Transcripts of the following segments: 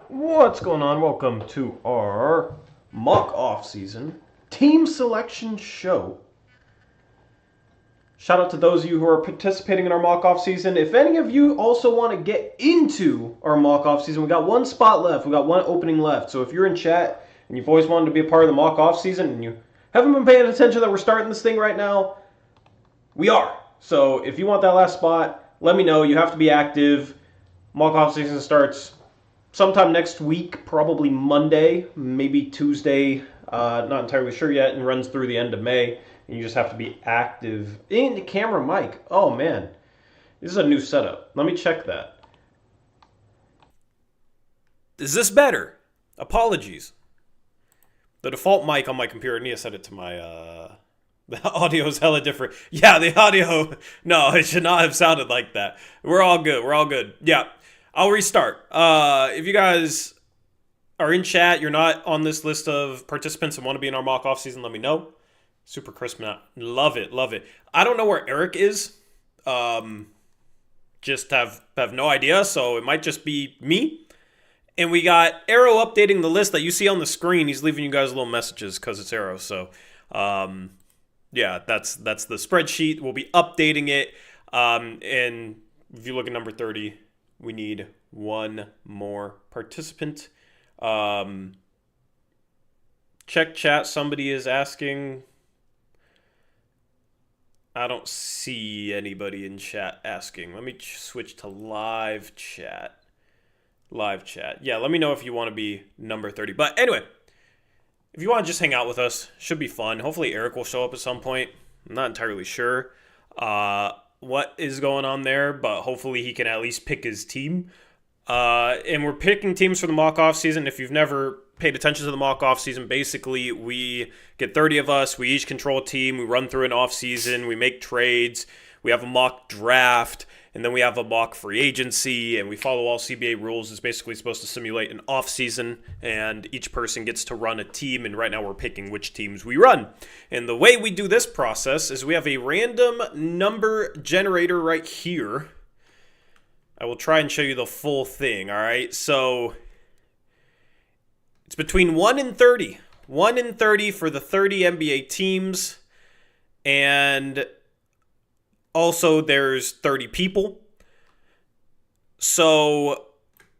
What's going on? Welcome to our mock off-season team selection show. Shout out to those of you who are participating in our mock off-season. If any of you also want to get into our mock off-season, we got one spot left. We got one opening left. So if you're in chat and you've always wanted to be a part of the mock off-season and you haven't been paying attention that we're starting this thing right now, we are. So if you want that last spot, let me know. You have to be active. Mock off-season starts sometime next week, probably Monday, maybe Tuesday, not entirely sure yet, and runs through the end of May. And you just have to be active. In the camera mic. Oh, man. This is a new setup. Let me check that. Is this better? Apologies. The default mic on my computer, I need to set it to my, the audio is hella different. Yeah, the audio, no, it should not have sounded like that. We're all good. Yeah, I'll restart. If you guys are in chat, you're not on this list of participants and want to be in our mock off season, let me know. Super crisp now. Love it. I don't know where Eric is. Just have no idea, so it might just be me. And we got Arrow updating the list that you see on the screen. He's leaving you guys little messages because it's Arrow. So, yeah, that's the spreadsheet. We'll be updating it. And if you look at number 30, we need one more participant. Check chat. Somebody is asking. I don't see anybody in chat asking. Let me switch to live chat. Yeah, let me know if you want to be number 30. But anyway, if you want to just hang out with us, should be fun. Hopefully Eric will show up at some point. I'm not entirely sure what is going on there, but hopefully he can at least pick his team. And we're picking teams for the mock-off season. If you've never paid attention to the mock-off season, basically we get 30 of us. We each control a team. We run through an off-season. We make trades. We have a mock draft. And then we have a mock free agency, and we follow all CBA rules. It's basically supposed to simulate an off-season, and each person gets to run a team, and right now we're picking which teams we run. And the way we do this process is we have a random number generator right here. I will try and show you the full thing, all right? So it's between 1 and 30. 1 and 30 for the 30 NBA teams, and also, there's 30 people. So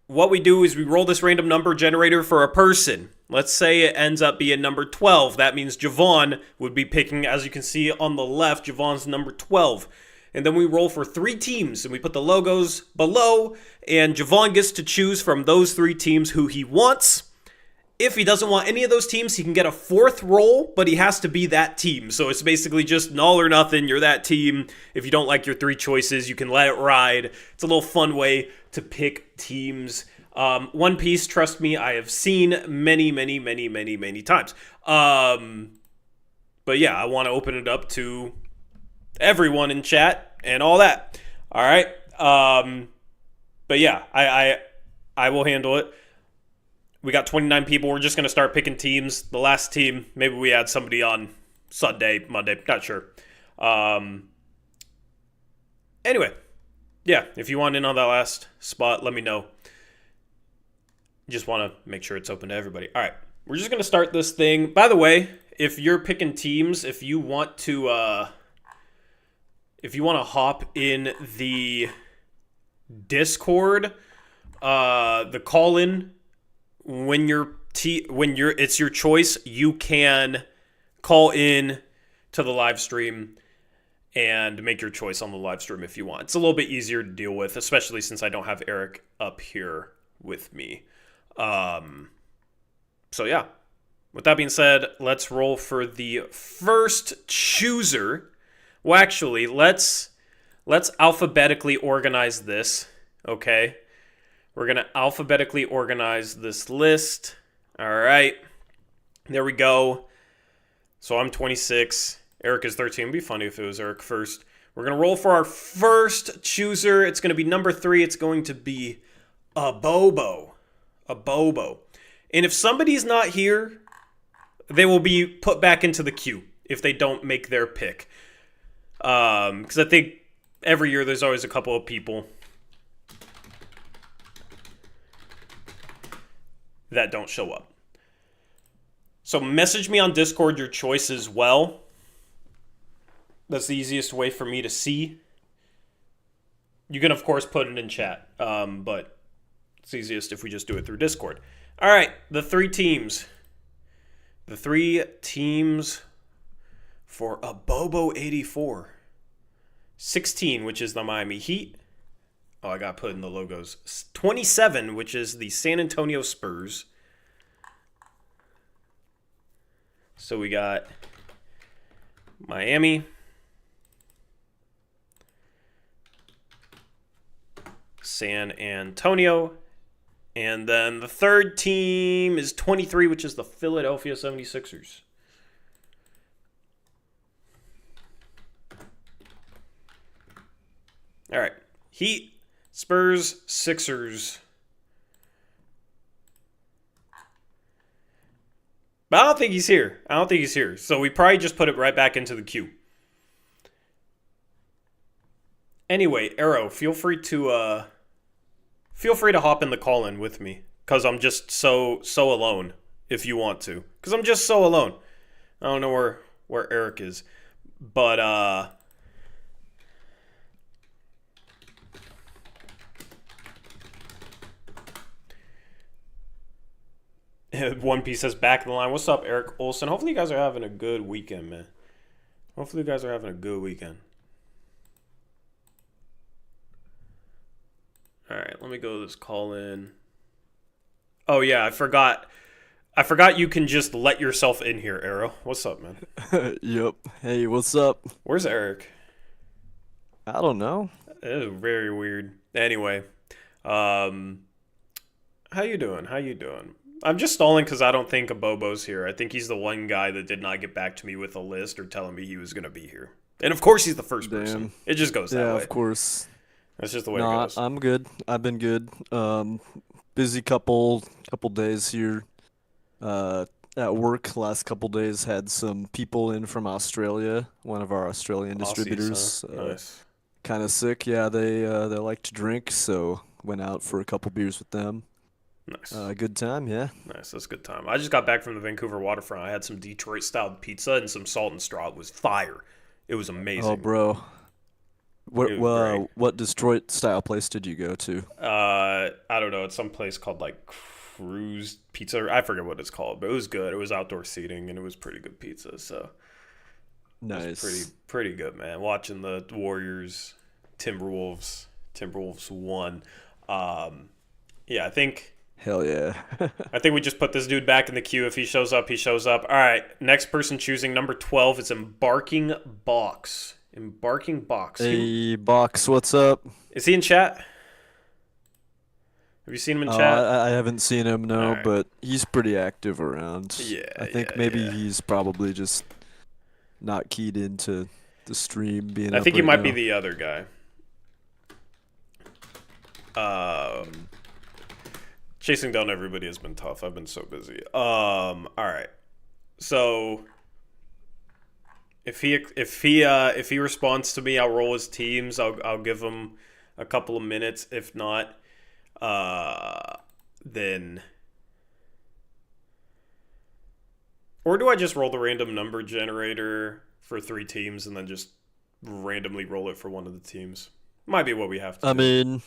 what we do is we roll this random number generator for a person. Let's say it ends up being number 12. That means Javon would be picking, as you can see on the left, Javon's number 12. And then we roll for 3 teams, and we put the logos below, and Javon gets to choose from those 3 teams who he wants. If he doesn't want any of those teams, he can get a 4th roll, but he has to be that team. So it's basically just null or nothing. You're that team. If you don't like your 3 choices, you can let it ride. It's a little fun way to pick teams. One Piece, trust me, I have seen many times. But yeah, I want to open it up to everyone in chat and all that. All right. But yeah, I will handle it. We got 29 people. We're just going to start picking teams. The last team, maybe we add somebody on Sunday, Monday. Not sure. Anyway, yeah, if you want in on that last spot, let me know. Just want to make sure it's open to everybody. All right, we're just going to start this thing. By the way, if you're picking teams, if you want to hop in the Discord, the call-in, when it's your choice, you can call in to the live stream and make your choice on the live stream if you want. It's a little bit easier to deal with, especially since I don't have Eric up here with me. So yeah, with that being said, let's roll for the first chooser. Well, actually, let's alphabetically organize this, okay? We're going to alphabetically organize this list. All right. There we go. So I'm 26. Eric is 13. It'd be funny if it was Eric first. We're going to roll for our first chooser. It's going to be number 3. It's going to be a Bobo. And if somebody's not here, they will be put back into the queue if they don't make their pick. Because I think every year there's always a couple of people that don't show up. So message me on Discord your choice as well. That's the easiest way for me to see. You can, of course, put it in chat, but it's easiest if we just do it through Discord. All right, the three teams. The three teams for a Bobo 84. 16, which is the Miami Heat. Oh, I got to put in the logos. 27, which is the San Antonio Spurs. So we got Miami, San Antonio, and then the third team is 23, which is the Philadelphia 76ers. All right. Heat, Spurs, Sixers. But I don't think he's here. So we probably just put it right back into the queue. Anyway, Arrow, feel free to hop in the call-in with me. Because I'm just so alone, if you want to. Because I'm just so alone. I don't know where Eric is. But, One Piece says back in the line. What's up, Eric Olson? Hopefully you guys are having a good weekend, man. Hopefully you guys are having a good weekend. All right, let me go to this call in. Oh yeah, I forgot you can just let yourself in here, Arrow. What's up, man? Yep. Hey, what's up? Where's Eric? I don't know. It is very weird. Anyway, how you doing? I'm just stalling because I don't think Abobo's here. I think he's the one guy that did not get back to me with a list or telling me he was going to be here. And of course he's the first person. It just goes that way. Yeah, of course. That's just the way it goes. I'm good. I've been good. Busy couple days here. At work last couple days had some people in from Australia, one of our Australian distributors. Huh? Nice. Kind of sick. Yeah, they like to drink, so went out for a couple beers with them. Nice. Good time, yeah. Nice, that's a good time. I just got back from the Vancouver waterfront. I had some Detroit-style pizza and some salt and straw. It was fire. It was amazing. Oh, bro. What Detroit-style place did you go to? I don't know. It's some place called, like, Cruise Pizza. I forget what it's called, but it was good. It was outdoor seating, and it was pretty good pizza, so. Nice. It was pretty good, man. Watching the Warriors, Timberwolves won. Yeah, I think... Hell yeah. I think we just put this dude back in the queue. If he shows up, he shows up. All right, next person choosing number 12 is Embarking Box. Embarking Box. Hey, Box, what's up? Is he in chat? Have you seen him in chat? I haven't seen him, no, right. But he's pretty active around. Yeah, I think maybe he's probably just not keyed into the stream being I up think he right might now. be the other guy. Chasing down everybody has been tough. I've been so busy. All right. So if he responds to me, I'll roll his teams. I'll give him a couple of minutes. If not, then, or do I just roll the random number generator for 3 teams and then just randomly roll it for one of the teams? Might be what we have to do. I mean,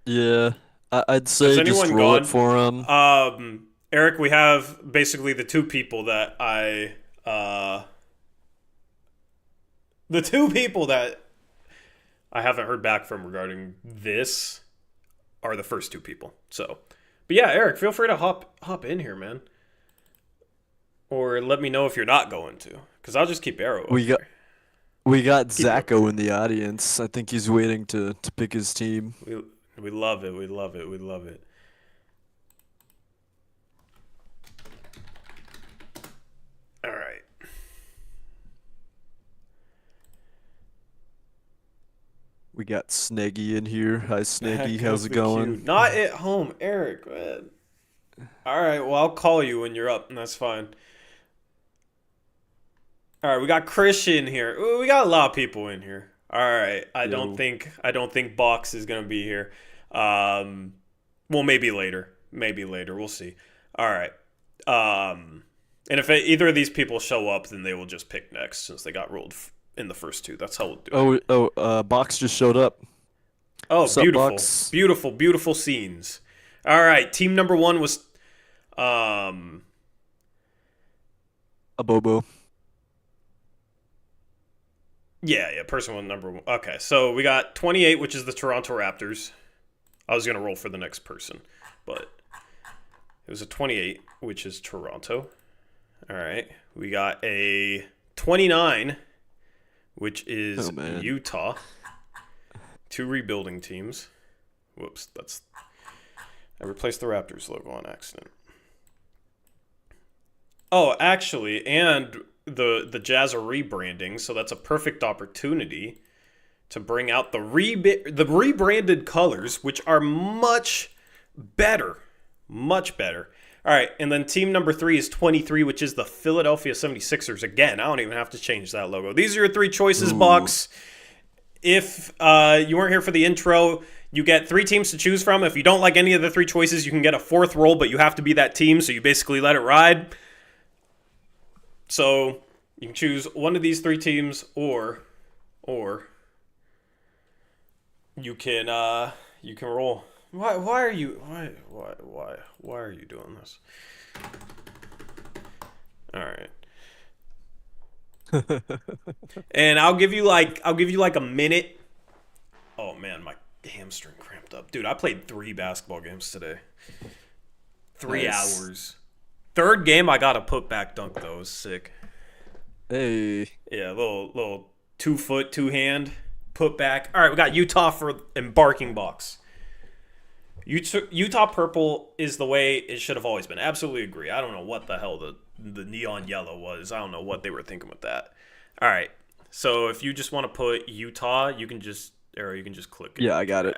yeah. I'd say just roll it for him. Eric, we have basically the two people that I haven't heard back from regarding this are the first 2 people. So, but yeah, Eric, feel free to hop in here, man. Or let me know if you're not going to, because I'll just keep Arrow. We got Zacho in the audience. I think he's waiting to pick his team. We love it. We love it. We love it. All right. We got Sneggy in here. Hi, Sneggy. How's it going? Not at home, Eric. Man. All right. Well, I'll call you when you're up, and that's fine. All right. We got Christian here. Ooh, we got a lot of people in here. All right. I don't think Box is gonna be here. Well, maybe later. We'll see. All right. And if either of these people show up, then they will just pick next since they got ruled in the first two. That's how we'll do it. Box just showed up. Oh, Sup, beautiful. Box? Beautiful, beautiful scenes. All right. Team number one was um A Bobo. yeah, person one number one. Okay. So we got 28, which is the Toronto Raptors. I was going to roll for the next person, but it was a 28, which is Toronto. All right. We got a 29, which is Utah. Two rebuilding teams. Whoops, I replaced the Raptors logo on accident. Oh, actually, and the Jazz are rebranding, so that's a perfect opportunity to bring out the rebranded colors, which are much better. Much better. All right, and then team number 3 is 23, which is the Philadelphia 76ers. Again, I don't even have to change that logo. These are your 3 choices, Box. If you weren't here for the intro, you get 3 teams to choose from. If you don't like any of the 3 choices, you can get a 4th roll, but you have to be that team, so you basically let it ride. So you can choose one of these 3 teams, or you can roll. Why are you doing this? All right. And I'll give you like a minute. Oh man, my hamstring cramped up. Dude, I played 3 basketball games today. 3 hours. 3rd game I got a putback dunk though. It was sick. Hey. Yeah, little 2-foot, 2-hand putback. All right, we got Utah for embarking Box. Utah purple is the way it should have always been. Absolutely agree. I don't know what the hell the neon yellow was. I don't know what they were thinking with that. All right. So if you just want to put Utah, you can just click it. Yeah, I got it.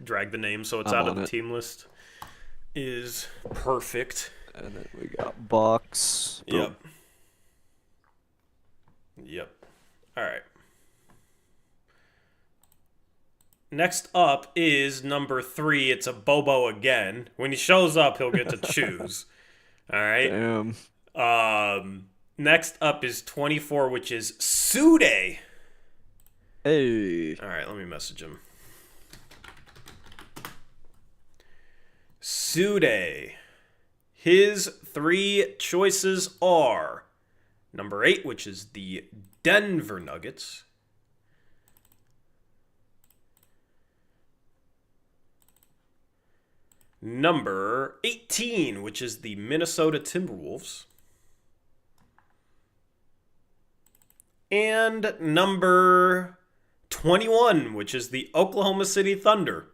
Drag the name so it's out of the team list. Is perfect. And then we got Box. Yep. All right. Next up is number 3. It's a Bobo again. When he shows up, he'll get to choose. All right. Damn. Next up is 24, which is Sude. Hey. All right, let me message him. Sude. His 3 choices are number 8, which is the Denver Nuggets. Number 18, which is the Minnesota Timberwolves. And number 21, which is the Oklahoma City Thunder.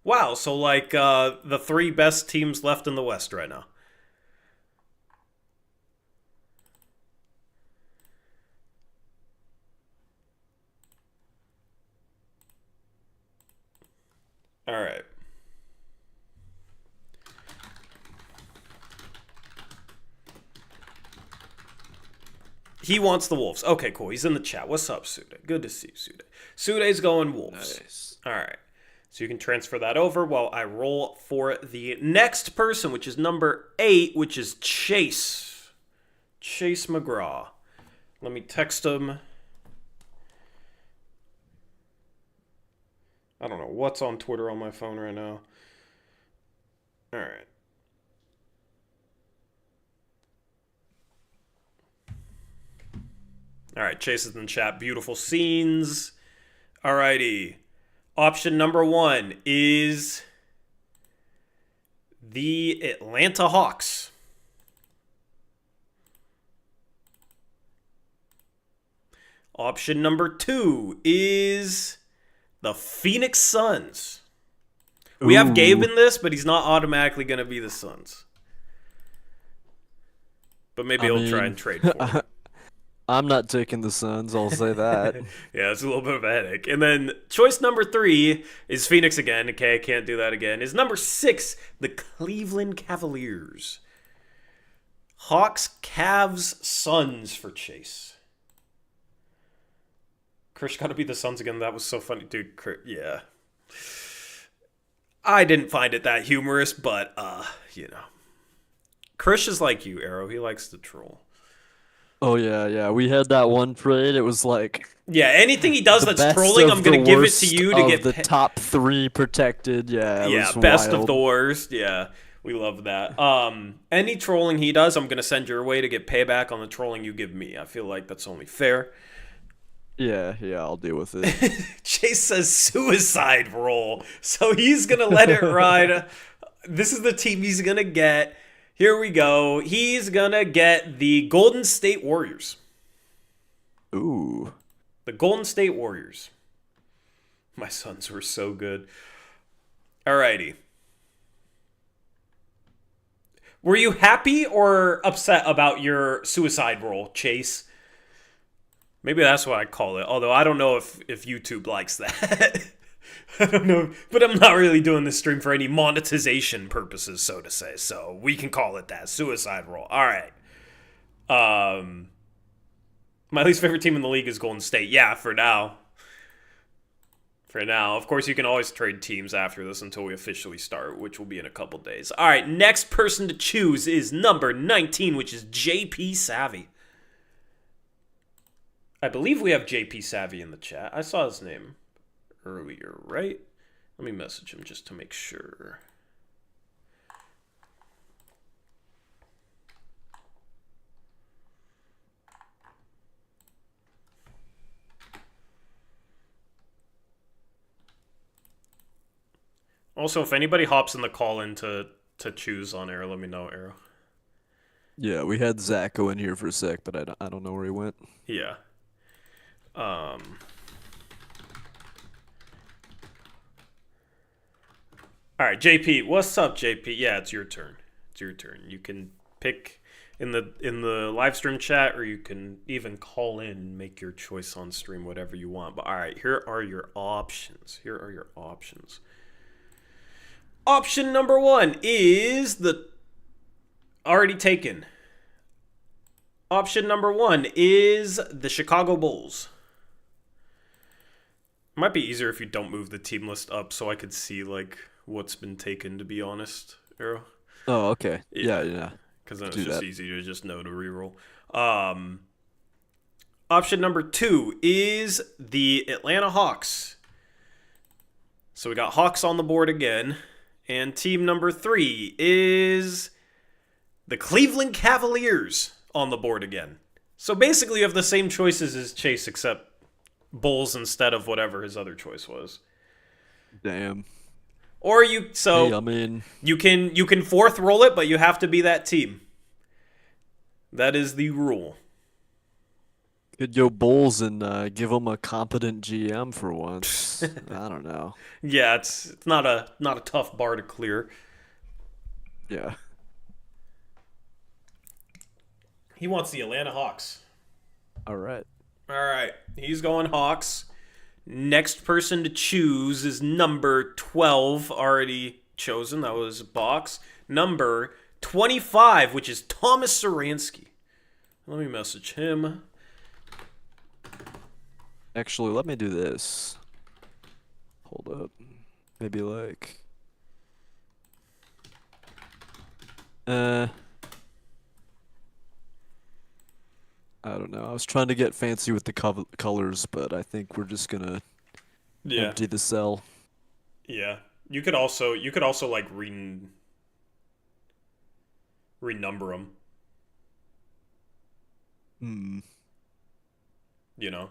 Wow, so the 3 best teams left in the West right now. All right. He wants the Wolves. Okay, cool. He's in the chat. What's up, Sude? Good to see you, Sude. Sude's going Wolves. Nice. All right. So you can transfer that over while I roll for the next person, which is number 8, which is Chase. Chase McGraw. Let me text him. I don't know what's on Twitter on my phone right now. All right. All right, Chase is in the chat. Beautiful scenes. All righty. Option number 1 is the Atlanta Hawks. Option number 2 is the Phoenix Suns. We have Gabe in this, but he's not automatically going to be the Suns. But maybe he'll try and trade for him. I'm not taking the Suns, I'll say that. Yeah, it's a little bit of a headache. And then choice number 3 is Phoenix again. Okay, I can't do that again. Is number 6, the Cleveland Cavaliers. Hawks, Cavs, Suns for Chase. Chris got to be the Suns again. That was so funny. Dude, yeah. I didn't find it that humorous, but, you know. Krish is like you, Arrow. He likes to troll. Oh yeah. We had that one trade. It was like Yeah, anything he does the that's best trolling, of I'm going the to give it to worst you to of get the top 3 protected. Yeah, it Yeah, was best wild. of the worst. Yeah, we love that. Any trolling he does, I'm going to send your way to get payback on the trolling you give me. I feel like that's only fair. Yeah, I'll deal with it. Chase says suicide roll, so he's going to let it ride. This is the team he's going to get. Here we go. He's going to get the Golden State Warriors. Ooh. The Golden State Warriors. My Suns were so good. Alrighty. Were you happy or upset about your suicide roll, Chase? Maybe that's what I call it. Although I don't know if YouTube likes that. I don't know. But I'm not really doing this stream for any monetization purposes, so to say. So we can call it that. Suicide roll. All right. My least favorite team in the league is Golden State. Yeah, for now. For now. Of course, you can always trade teams after this until we officially start, which will be in a couple days. All right, next person to choose is number 19, which is JP Savvy. I believe we have JP Savvy in the chat. I saw his name earlier, right? Let me message him just to make sure. Also, if anybody hops in the call in to choose on air, let me know, Arrow. Yeah, we had Zach go in here for a sec, but I don't know where he went. Yeah. All right, JP. What's up, JP? Yeah, it's your turn. It's your turn. You can pick in the live stream chat, or you can even call in and make your choice on stream, whatever you want. But all right, here are your options. Option number 1 is the already taken. Option number 1 is the Chicago Bulls. It might be easier if you don't move the team list up so I could see like what's been taken, to be honest, Arrow. Oh, okay. Yeah. Because then it's just easy to just know to reroll. Option number 2 is the Atlanta Hawks. So we got Hawks on the board again. And team number 3 is the Cleveland Cavaliers on the board again. So basically you have the same choices as Chase, except Bulls instead of whatever his other choice was. Damn. Or you you can fourth roll it, but you have to be that team. That is the rule. Could go Bulls and give them a competent GM for once. I don't know. Yeah, it's not a tough bar to clear. Yeah. He wants the Atlanta Hawks. All right. He's going Hawks. Next person to choose is number 12, already chosen. That was Box. Number 25, which is Thomas Saransky. Let me message him. Actually, let me do this. Hold up. Maybe like... I don't know. I was trying to get fancy with the colors, but I think we're just gonna empty the cell. Yeah. You could also like renumber them. You know?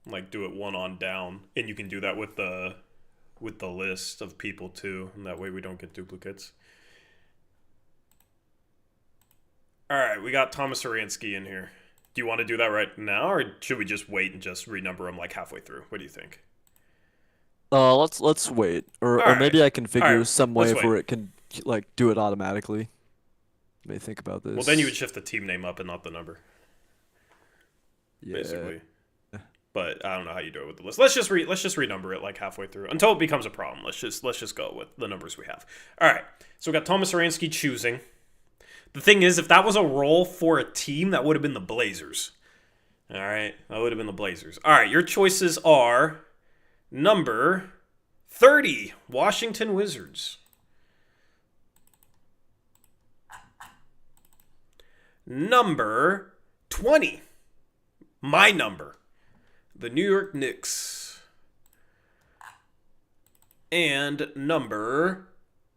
Like do it one on down, and you can do that with the list of people too, and that way we don't get duplicates. All right, we got Thomas Saransky in here. Do you want to do that right now, or should we just wait and just renumber them like halfway through? What do you think? Let's wait, or maybe I can figure some way where it can like do it automatically. Let me think about this. Well, then you would shift the team name up and not the number. Yeah. Basically. But I don't know how you do it with the list. Let's just renumber it like halfway through until it becomes a problem. Let's just go with the numbers we have. All right. So we got Thomas Saransky choosing. The thing is, if that was a roll for a team, that would have been the Blazers. All right, that would have been the Blazers. All right, your choices are number 30, Washington Wizards. number 20. My number. The New York Knicks. And number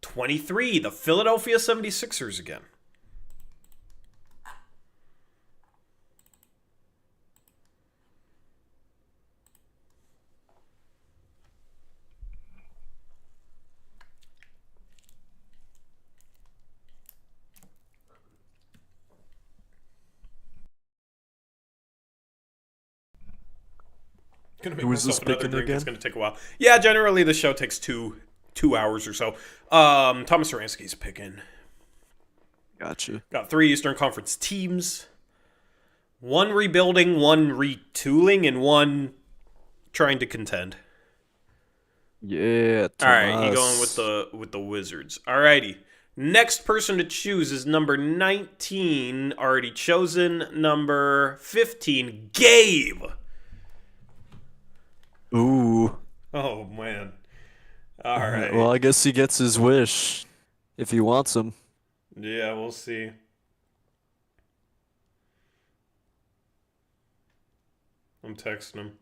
23, the Philadelphia 76ers again. Gonna make Who is myself this another picking drink. again? It's gonna take a while. Yeah, generally the show takes two hours or so. Thomas Saransky's picking. Gotcha. Got 3 Eastern Conference teams. 1 rebuilding, 1 retooling, and 1 trying to contend. Yeah, All right, you Tomas. going with the Wizards. Alrighty. Next person to choose is number 19, already chosen. Number 15, Gabe. Ooh. Oh man. All right. Well, I guess he gets his wish if he wants him. Yeah, we'll see. I'm texting him.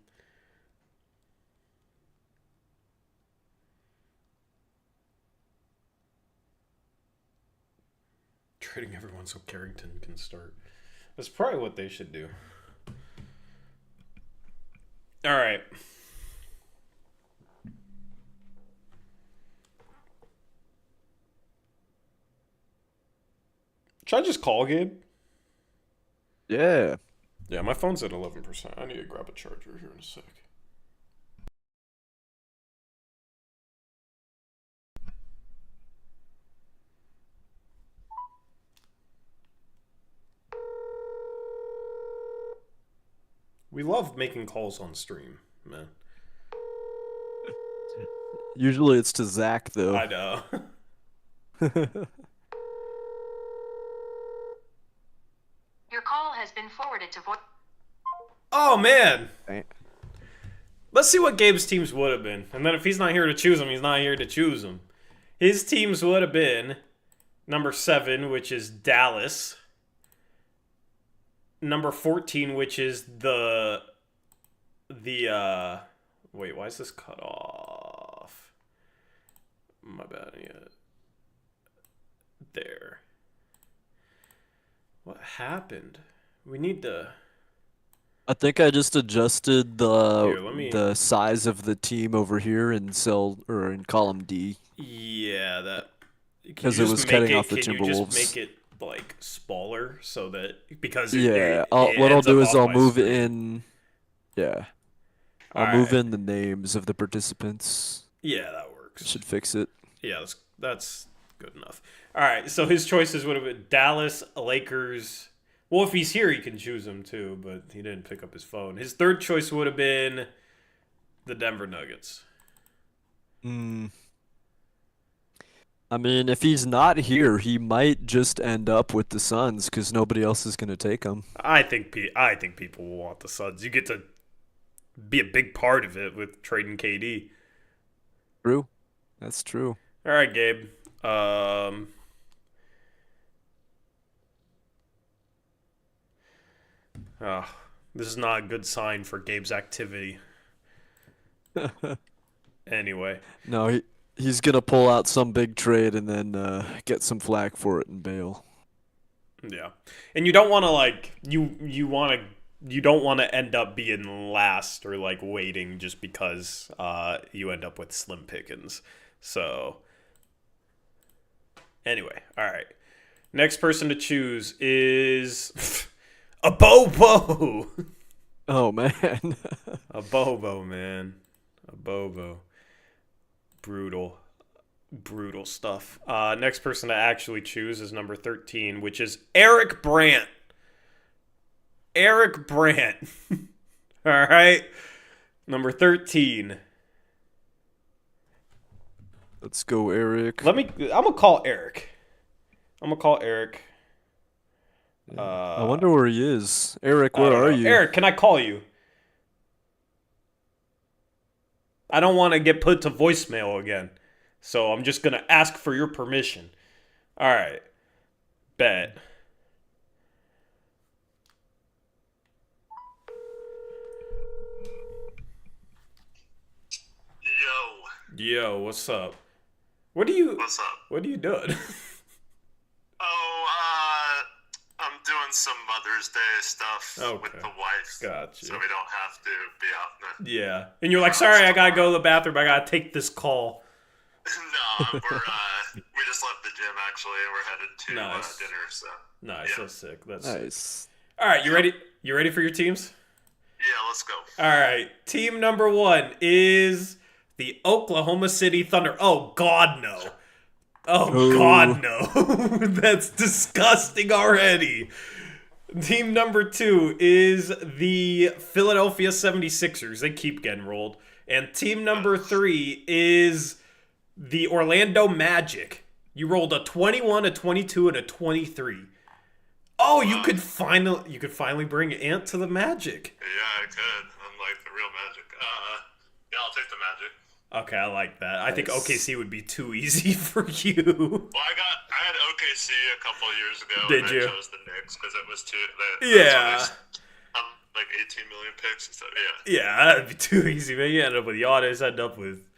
Trading everyone so Carrington can start. That's probably what they should do. All right. Should I just call Gabe? Yeah. Yeah, my phone's at 11%. I need to grab a charger here in a sec. We love making calls on stream, man. Usually it's to Zach, though. I know. Your call has been forwarded to voice. Oh, man. Right. Let's see what Gabe's teams would have been. And then if he's not here to choose them, he's not here to choose them. His teams would have been number 7, which is Dallas. Number 14, which is the wait, why is this cut off? My bad. Yeah. There. What happened? We need to... I think I just adjusted Here, let me... the size of the team over here in in column D. Yeah, that... Because it was cutting off the Can you just Timberwolves. make it, like, smaller so that... Because Yeah, it what I'll ends do up is off I'll my move screen. in. Yeah. I'll move in the names of the participants. Yeah, that works. Should fix it. Yeah, that's good enough. All right, so his choices would have been Dallas, Lakers. Well, if he's here, he can choose them too, but he didn't pick up his phone. His third choice would have been the Denver Nuggets. I mean, if he's not here, he might just end up with the Suns because nobody else is going to take him. I think people will want the Suns. You get to be a big part of it with trading KD. True. That's true. All right, Gabe. This is not a good sign for Gabe's activity. Anyway. No, he's going to pull out some big trade and then get some flack for it and bail. Yeah. And you don't want to you don't want to end up being last or like waiting just because you end up with slim pickings. So anyway, all right. Next person to choose is a Bobo. Oh, man. A Bobo, man. A Bobo. Brutal stuff. Next person to actually choose is number 13, which is Eric Brandt. Eric Brandt. All right. Number 13. Let's go, Eric. I'm going to call Eric. I wonder where he is. Eric, where are you? Eric, can I call you? I don't want to get put to voicemail again. So I'm just going to ask for your permission. All right. Bet. Yo, what's up? What are you What's up? What are you doing? Oh, I'm doing some Mother's Day stuff with Okay. the wife. Gotcha. So we don't have to be out in the... Yeah. And you're like, sorry, I gotta go to the bathroom. I gotta take this call. No, we just left the gym, actually, and we're headed to Nice. dinner, so... Nice. Yeah. That's sick. That's sick. Nice. All right, you ready? You ready for your teams? Yeah, let's go. All right. Team number 1 is the Oklahoma City Thunder. Oh, God, no. Oh, God, no. That's disgusting already. Team number 2 is the Philadelphia 76ers. They keep getting rolled. And team number 3 is the Orlando Magic. You rolled a 21, a 22, and a 23. Oh, you could finally bring Ant to the Magic. Yeah, I could. I'm like the real Magic. Yeah, I'll take the Magic. Okay, I like that. I think Nice. OKC would be too easy for you. Well, I had OKC a couple of years ago. Did and you? I chose the Knicks because it was too... Yeah. I'm like 18 million picks, so yeah. Yeah, that'd be too easy, man. You end up with Giannis, end up with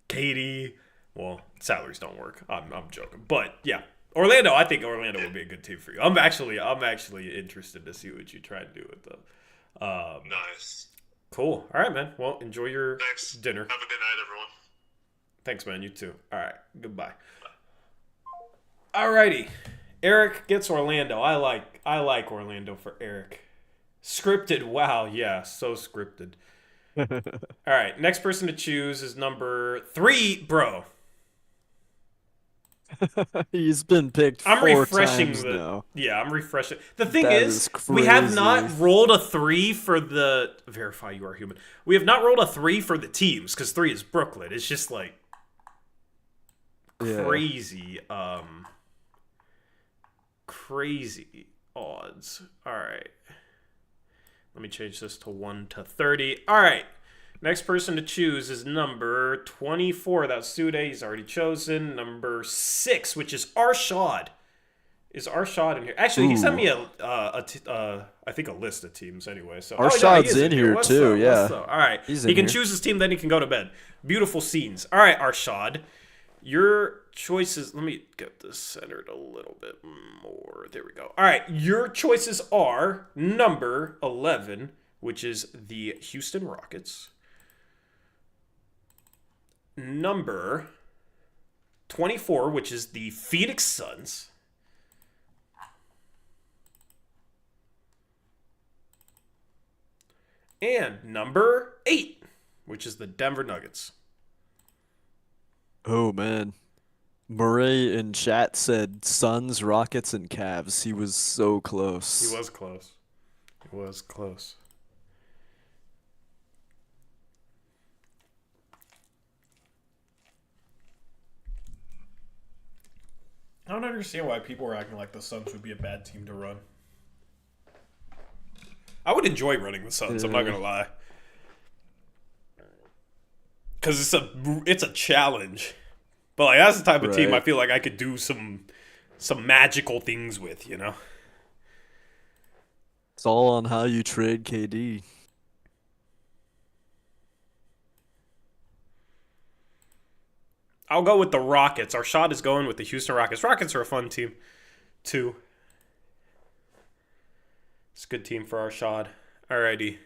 Katie. Well, salaries don't work. I'm joking, but yeah, Orlando. I think Orlando would be a good team for you. I'm actually interested to see what you try to do with them. Nice. Cool. All right, man. Well, enjoy your Thanks. dinner. Have a good night, everyone. Thanks, man. You too. All right. Goodbye. Alrighty. Eric gets Orlando. I like Orlando for Eric. Scripted. Wow. Yeah. So scripted. All right. Next person to choose is number 3, bro. He's been picked I'm 4 refreshing times the. now. Yeah, I'm refreshing. The thing That is, is we have crazy. not rolled a 3 for the. Verify you are human. We have not rolled a 3 for the teams because 3 is Brooklyn. It's just like Yeah. crazy. Crazy odds. All right. Let me change this to 1 to 30. All right. Next person to choose is number 24. That's Sude. He's already chosen. Number 6, which is Arshad. Is Arshad in here? Actually, he sent me I think a list of teams anyway. So Arshad's he is in here What's too, up? yeah. What's up? All right. He's He in can here. choose his team, then he can go to bed. Beautiful scenes. All right, Arshad. Your choices. Let me get this centered a little bit more. There we go. All right. Your choices are number 11, which is the Houston Rockets. Number 24, which is the Phoenix Suns. And number 8, which is the Denver Nuggets. Oh man. Murray in chat said Suns, Rockets, and Cavs. He was so close. He was close. He was close. I don't understand why people were acting like the Suns would be a bad team to run. I would enjoy running the Suns, I'm not going to lie. Because it's a challenge. But like that's the type of team I Right. feel like I could do some magical things with, you know? It's all on how you trade KD. I'll go with the Rockets. Our shot is going with the Houston Rockets. Rockets are a fun team, too. It's a good team for our shot. Alrighty.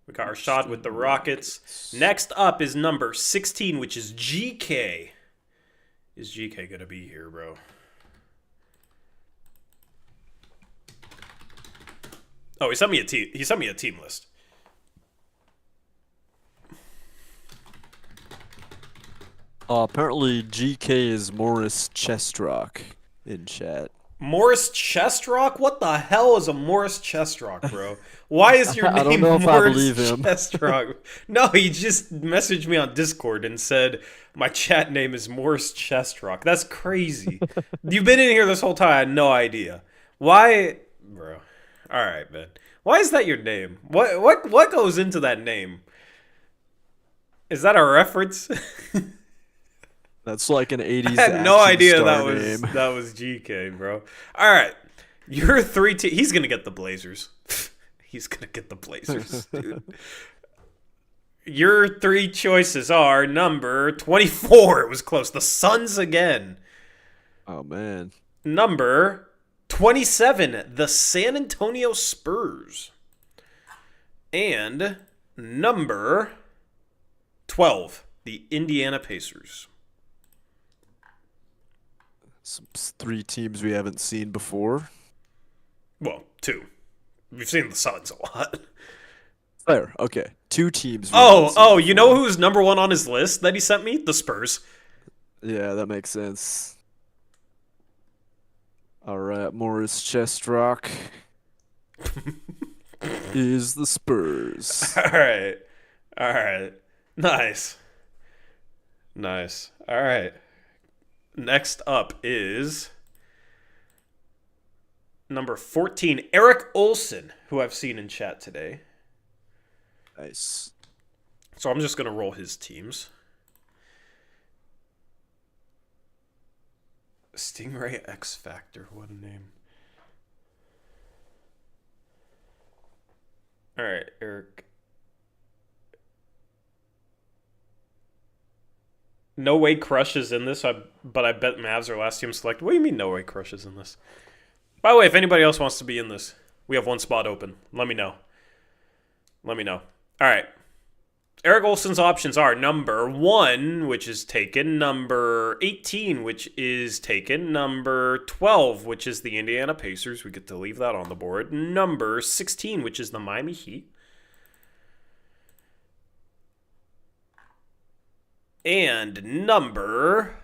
We got our shot with the Rockets. Next up is number 16, which is GK. Is GK going to be here, bro? Oh, he sent me a team list. Apparently GK is Morris Chestrock in chat. Morris Chestrock? What the hell is a Morris Chestrock, bro? Why is your I name don't know if I Morris believe him. Chestrock? No, he just messaged me on Discord and said my chat name is Morris Chestrock. That's crazy. You've been in here this whole time. I had no idea. Why, bro? All right, man. Why is that your name? What goes into that name? Is that a reference? That's like an 80s I had no action idea star that name. was GK, bro. All right, your 3 team. He's gonna get the Blazers. He's gonna get the Blazers, dude. Your three choices are number 24. It was close. The Suns again. Oh man. Number 27. The San Antonio Spurs. And number 12. The Indiana Pacers. Some three teams we haven't seen before. Well, two. We've seen the Suns a lot. There. Okay. Two teams. we haven't seen Oh, you know before. who's number one on his list that he sent me? The Spurs. Yeah, that makes sense. All right, Morris Chestrock is the Spurs. All right. All right. Nice. Nice. All right. Next up is number 14, Eric Olson, who I've seen in chat today. Nice. So I'm just going to roll his teams. Stingray X Factor. What a name. All right, Eric. No way Crush is in this, but I bet Mavs are last team select. What do you mean no way Crush is in this? By the way, if anybody else wants to be in this, we have one spot open. Let me know. Let me know. All right. Eric Olson's options are number 1, which is taken, number 18, which is taken, number 12, which is the Indiana Pacers. We get to leave that on the board. Number 16, which is the Miami Heat. And number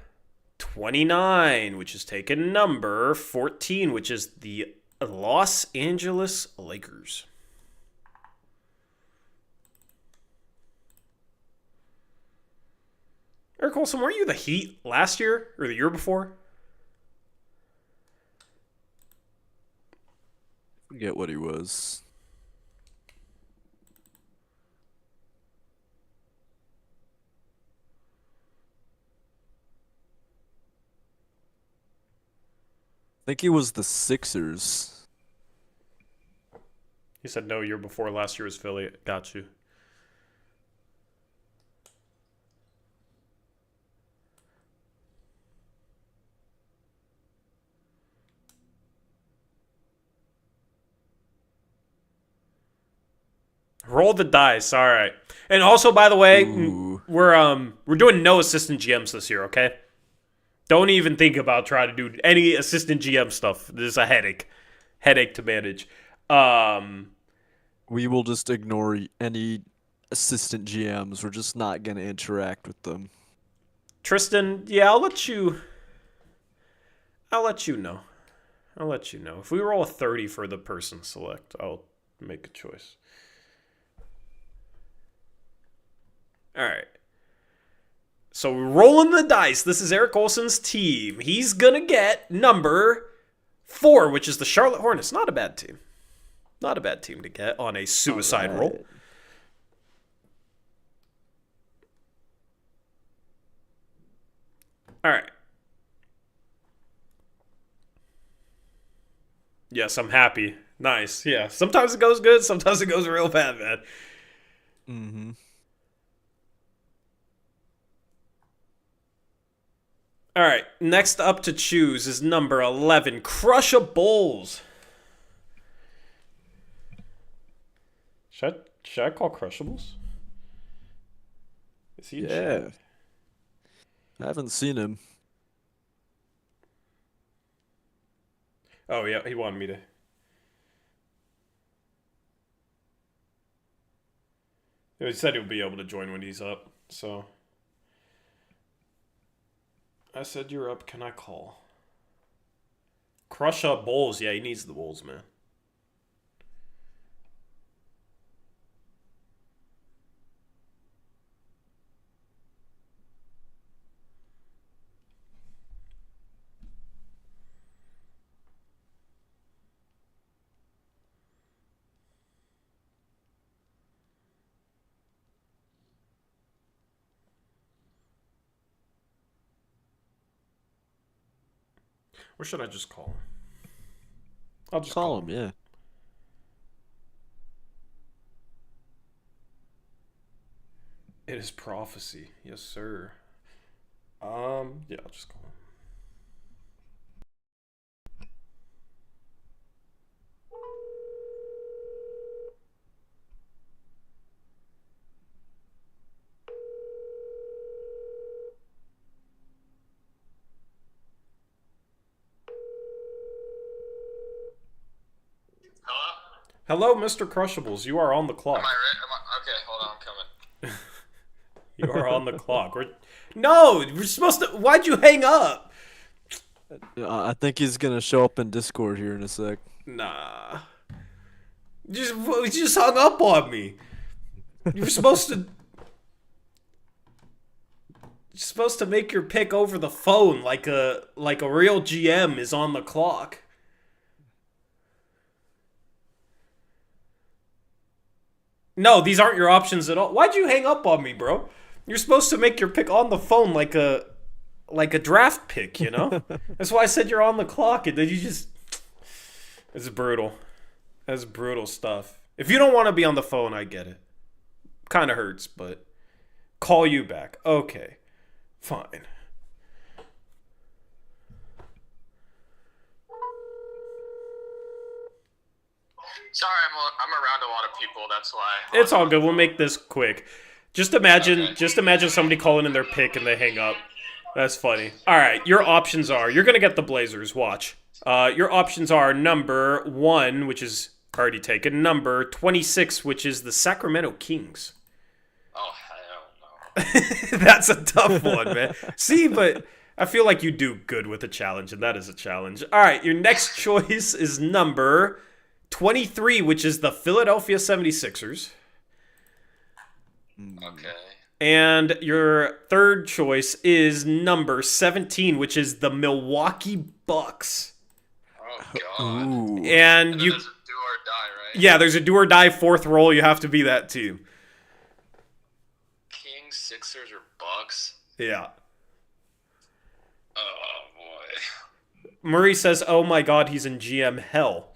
29, which is taken, number 14, which is the Los Angeles Lakers. Eric Olson, weren't you the Heat last year or the year before? Forget what he was. I think he was the Sixers. He said no, year before. Last year was Philly. Got you. Roll the dice. All right. And also, by the way, Ooh. we're doing no assistant GMs this year, okay? Don't even think about trying to do any assistant GM stuff. This is a headache to manage. We will just ignore any assistant GMs. We're just not going to interact with them. Tristan, yeah, I'll let you know. I'll let you know. If we roll a 30 for the person select, I'll make a choice. All right. So we're rolling the dice. This is Eric Olson's team. He's going to get number 4, which is the Charlotte Hornets. Not a bad team. Not a bad team to get on a suicide All right. roll. All right. Yes, I'm happy. Nice. Yeah. Sometimes it goes good. Sometimes it goes real bad, man. Mm-hmm. All right. Next up to choose is number 11, Crusher Bulls. Should I call Crushables? Is he in Yeah. chat? I haven't seen him. Oh, yeah. He wanted me to. He said he'll be able to join when he's up, so. I said you're up. Can I call? Crush up Bulls. Yeah, he needs the Bulls, man. Or should I just call him? I'll just Call him, yeah. It is prophecy. Yes, sir. Yeah, I'll just call him. Hello? Hello, Mr. Crushables. You are on the clock. Am I right? Okay, hold on, I'm coming. You are on the clock. No, we're supposed to. Why'd you hang up? I think he's gonna show up in Discord here in a sec. Nah. You just hung up on me. You were supposed to. You're supposed to make your pick over the phone like a real GM is on the clock. No, these aren't your options at all. Why'd you hang up on me, bro? You're supposed to make your pick on the phone like a draft pick, you know? That's why I said you're on the clock, and then you just... It's brutal. That's brutal stuff. If you don't want to be on the phone, I get it. Kind of hurts, but... Call you back. Okay. Fine. Sorry, I'm around a lot of people. That's why. It's all good. We'll make this quick. Just imagine somebody calling in their pick and they hang up. That's funny. All right, your options are, you're going to get the Blazers, watch. Your options are number 1, which is already taken, number 26, which is the Sacramento Kings. Oh, hell no. That's a tough one, man. See, but I feel like you do good with a challenge, and that is a challenge. All right, your next choice is number 23, which is the Philadelphia 76ers. Okay. And your third choice is number 17, which is the Milwaukee Bucks. Oh, God. Ooh. And And you... there's a do or die, right? Yeah, there's a do or die fourth roll. You have to be that team. Kings, Sixers, or Bucks? Yeah. Oh, boy. Murray says, oh my God, he's in GM hell.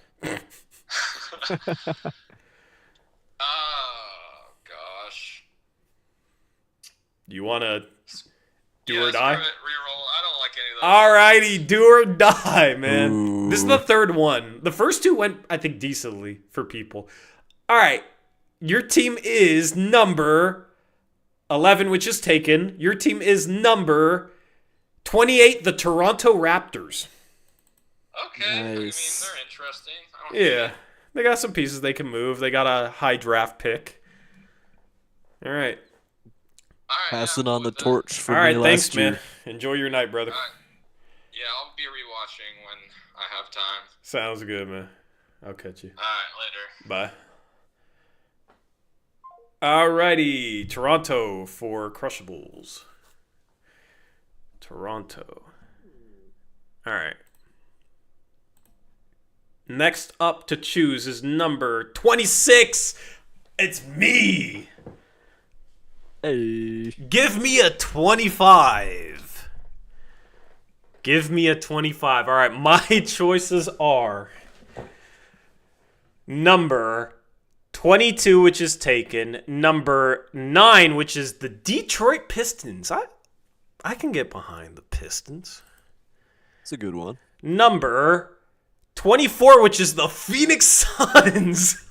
Oh, gosh. You want to do Yeah, or die? screw it, reroll. I don't like any of those. Alrighty, do or die, man. Ooh. This is the third one. The first two went, I think, decently for people. Alright, your team is number 11, which is taken. Your team is number 28, the Toronto Raptors. Okay, I mean, Nice. they're interesting. I don't Yeah, they got some pieces they can move. They got a high draft pick. Alright. All right, Passing yeah, on the with that. torch for Alright, me thanks, last year. man. Enjoy your night, brother. All right. Yeah, I'll be rewatching when I have time. Sounds good, man. I'll catch you. All right, later. Bye. Alrighty, Toronto for Crushables. Toronto. Alright. Next up to choose is number 26. It's me. Hey. Give me a 25. Give me a 25. Alright, my choices are number 22, which is taken. Number 9, which is the Detroit Pistons. I can get behind the Pistons. It's a good one. Number 24, which is the Phoenix Suns.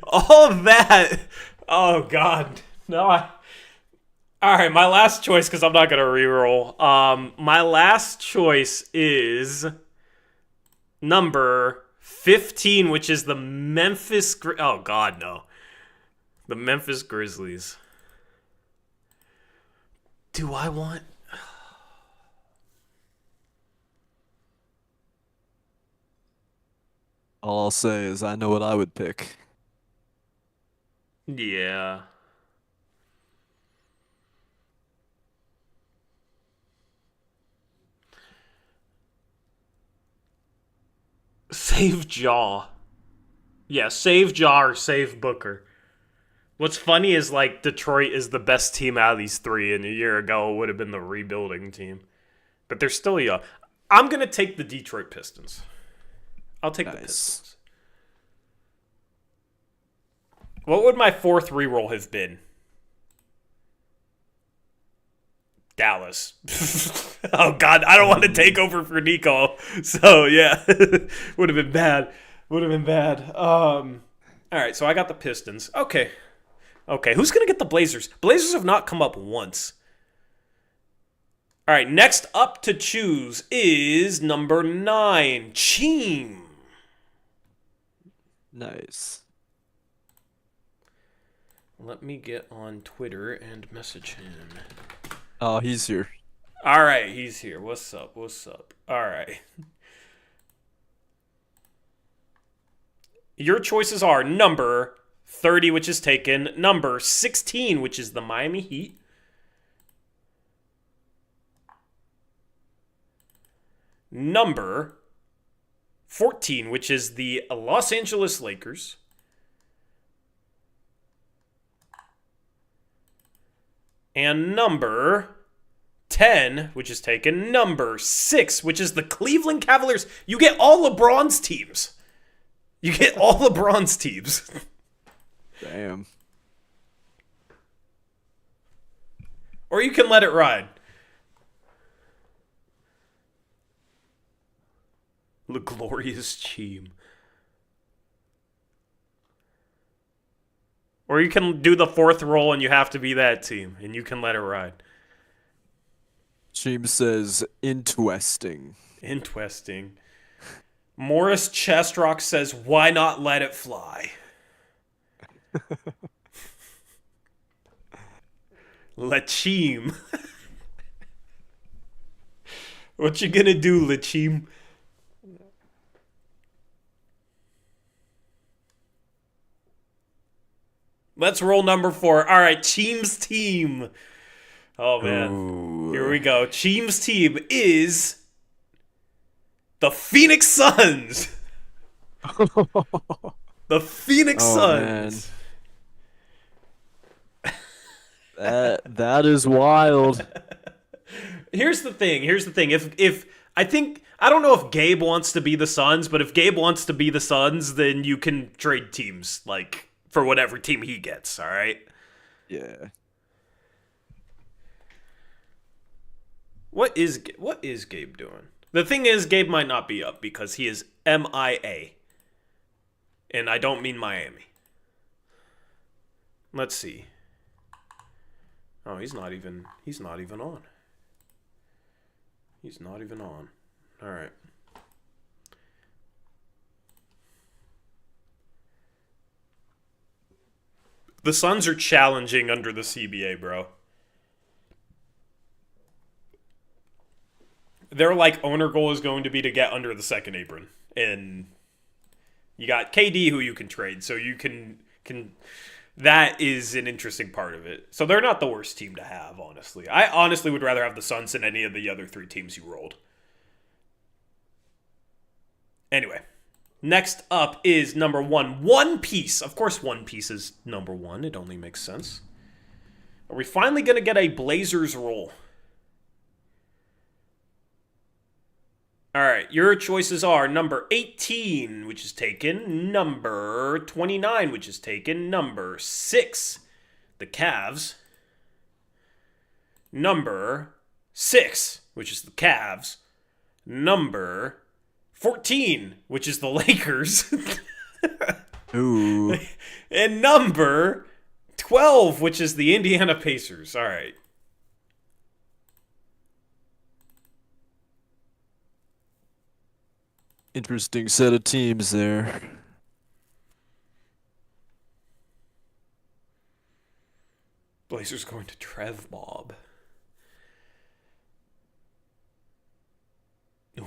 All of that. Oh, God. No, all right, my last choice, because I'm not going to reroll. My last choice is number 15, which is the Memphis... Oh, God, no. The Memphis Grizzlies. Do I want... All I'll say is I know what I would pick. Yeah. Save Jaw. Yeah, save Jaw or save Booker. What's funny is, like, Detroit is the best team out of these three, and a year ago it would have been the rebuilding team. But they're still young. I'm going to take the Detroit Pistons. I'll take the Nice. Pistons. What would my fourth reroll have been? Dallas. Oh, God. I don't want to take over for Nico. So, yeah. Would have been bad. All right, so I got the Pistons. Okay. Who's going to get the Blazers? Blazers have not come up once. All right, next up to choose is number 9, Cheem. Nice. Let me get on Twitter and message him. Oh, he's here. All right, he's here. What's up? All right. Your choices are number 30, which is taken, number 16, which is the Miami Heat, number 14, which is the Los Angeles Lakers, and number 10, which is taken, number 6, which is the Cleveland Cavaliers. You get all LeBron's teams. Damn. Or you can let it ride. The glorious Cheem. Or you can do the fourth roll and you have to be that team, and you can let it ride. James says, interesting. Morris Chestrock says, why not let it fly? Lachim. What you gonna do, Lachim? Let's roll number 4. All right, Cheem's team. Oh, man. Ooh. Here we go. Cheem's team is the Phoenix Suns. The Phoenix Suns. Man. That is wild. Here's the thing. If I think, I don't know if Gabe wants to be the Suns, but if Gabe wants to be the Suns, then you can trade teams, like, for whatever team he gets, all right? Yeah. What is Gabe doing? The thing is, Gabe might not be up because he is MIA. And I don't mean Miami. Let's see. Oh, he's not even on. He's not even on. All right. The Suns are challenging under the CBA, bro. Their owner goal is going to be to get under the second apron, and you got KD who you can trade, so you can that is an interesting part of it. So they're not the worst team to have, honestly. I honestly would rather have the Suns than any of the other 3 teams you rolled. Anyway, next up is number 1, One Piece. Of course, One Piece is number 1. It only makes sense. Are we finally going to get a Blazers roll? All right, your choices are number 18, which is taken, number 29, which is taken, number 6, the Cavs, number 6, which is the Cavs, number 14, which is the Lakers, Ooh. and number 12, which is the Indiana Pacers. All right. Interesting set of teams there. Blazers going to Trev Mob.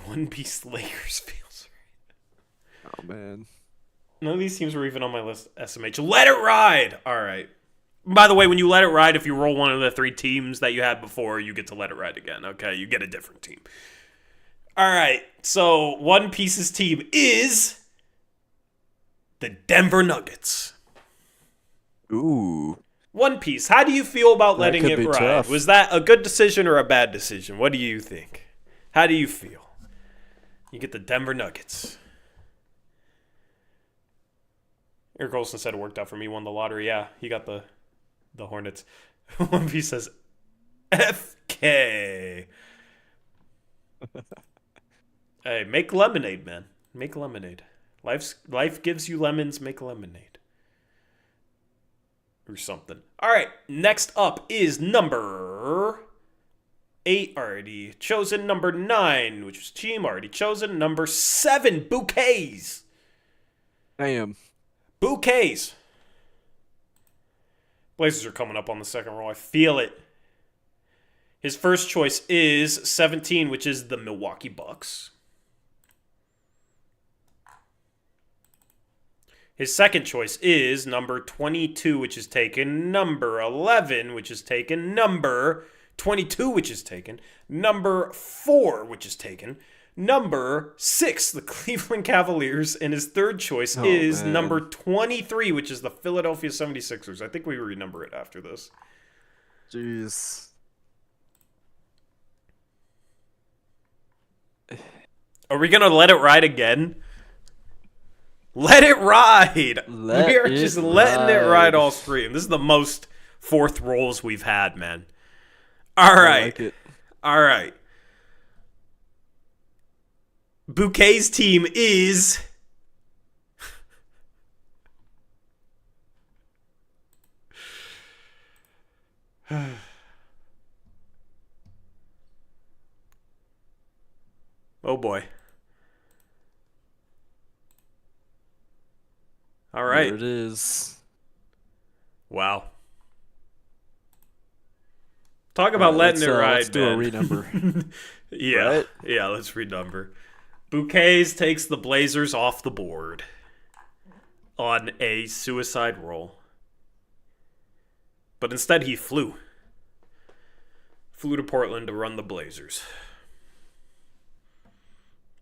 One Piece Lakers feels right. Oh, man. None of these teams were even on my list. SMH. Let it ride! All right. By the way, when you let it ride, if you roll one of the 3 teams that you had before, you get to let it ride again. Okay, you get a different team. All right, so One Piece's team is the Denver Nuggets. Ooh. One Piece, how do you feel about That letting could it be ride? tough. Was that a good decision or a bad decision? What do you think? How do you feel? You get the Denver Nuggets. Eric Olson said it worked out for me. Won the lottery. Yeah, he got the Hornets. One Piece says FK. Hey, make lemonade, man. Make lemonade. Life gives you lemons. Make lemonade. Or something. All right. Next up is number 8 already chosen. Number 9, which was Team already chosen. Number 7, Bouquets. Damn. Bouquets. Blazers are coming up on the second row. I feel it. His first choice is 17, which is the Milwaukee Bucks. His second choice is number 22, which is taken. Number 11, which is taken. Number 22, which is taken. Number 4, which is taken. Number 6, the Cleveland Cavaliers. And his third choice is number 23, which is the Philadelphia 76ers. I think we renumber it after this. Jeez. Are we going to let it ride again? Let it ride. We are just letting it ride all stream. This is the most fourth rolls we've had, man. All right. I like it. All right. Bouquet's team is oh boy. All right. There it is. Wow. Talk about letting it ride, let's do a man. renumber. Yeah. Right? Yeah, let's renumber. Bouquets takes the Blazers off the board on a suicide roll. But instead he flew. Flew to Portland to run the Blazers.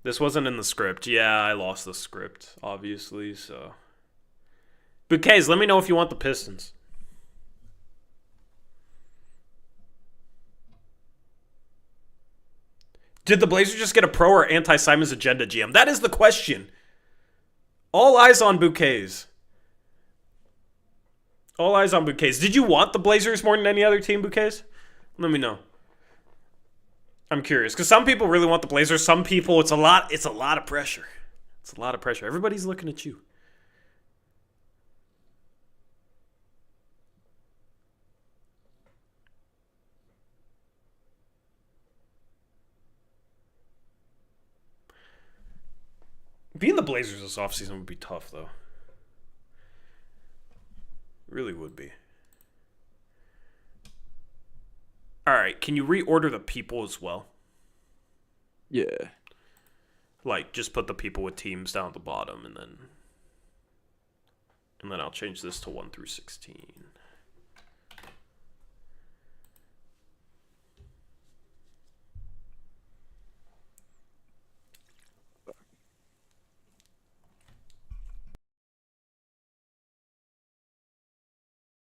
This wasn't in the script. Yeah, I lost the script, obviously, so. Bouquets, let me know if you want the Pistons. Did the Blazers just get a pro or anti-Simon's agenda GM? That is the question. All eyes on Bouquets. All eyes on Bouquets. Did you want the Blazers more than any other team, Bouquets? Let me know. I'm curious, because some people really want the Blazers. Some people, it's a lot of pressure. It's a lot of pressure. Everybody's looking at you. Being the Blazers this offseason would be tough, though. It really would be. All right, can you reorder the people as well? Yeah. Like, just put the people with teams down at the bottom, and then I'll change this to 1 through 16.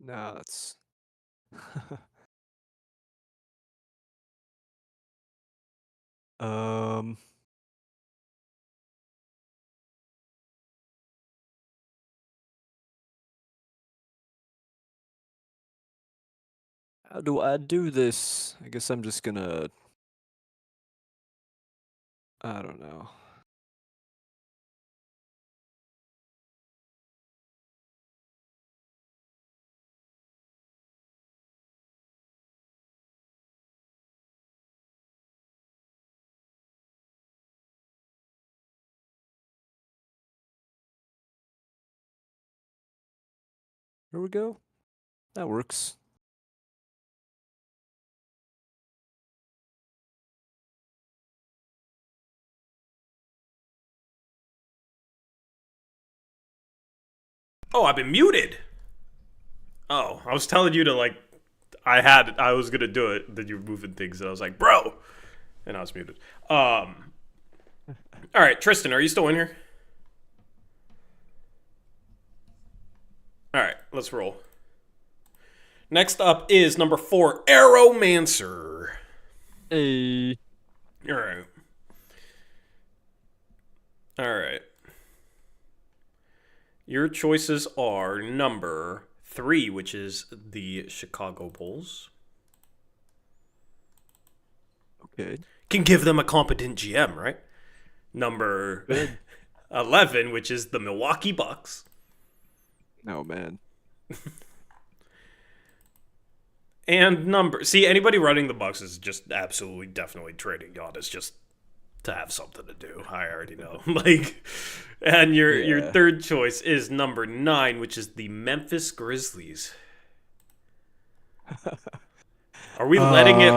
No, that's. um. How do I do this? I guess I'm just gonna. I don't know. Here we go. That works. Oh, I've been muted. Oh, I was telling you to, like, I was going to do it, then you're moving things, and I was like, bro! And I was muted. All right, Tristan, are you still in here? All right, let's roll. Next up is number 4, Aeromancer. Hey. All right. All right. Your choices are number 3, which is the Chicago Bulls. Okay. Can give them a competent GM, right? Number 11, which is the Milwaukee Bucks. Oh, man. And anybody running the Bucks is just absolutely, definitely trading Giannis just to have something to do. I already know. And your third choice is number 9, which is the Memphis Grizzlies. Are we letting it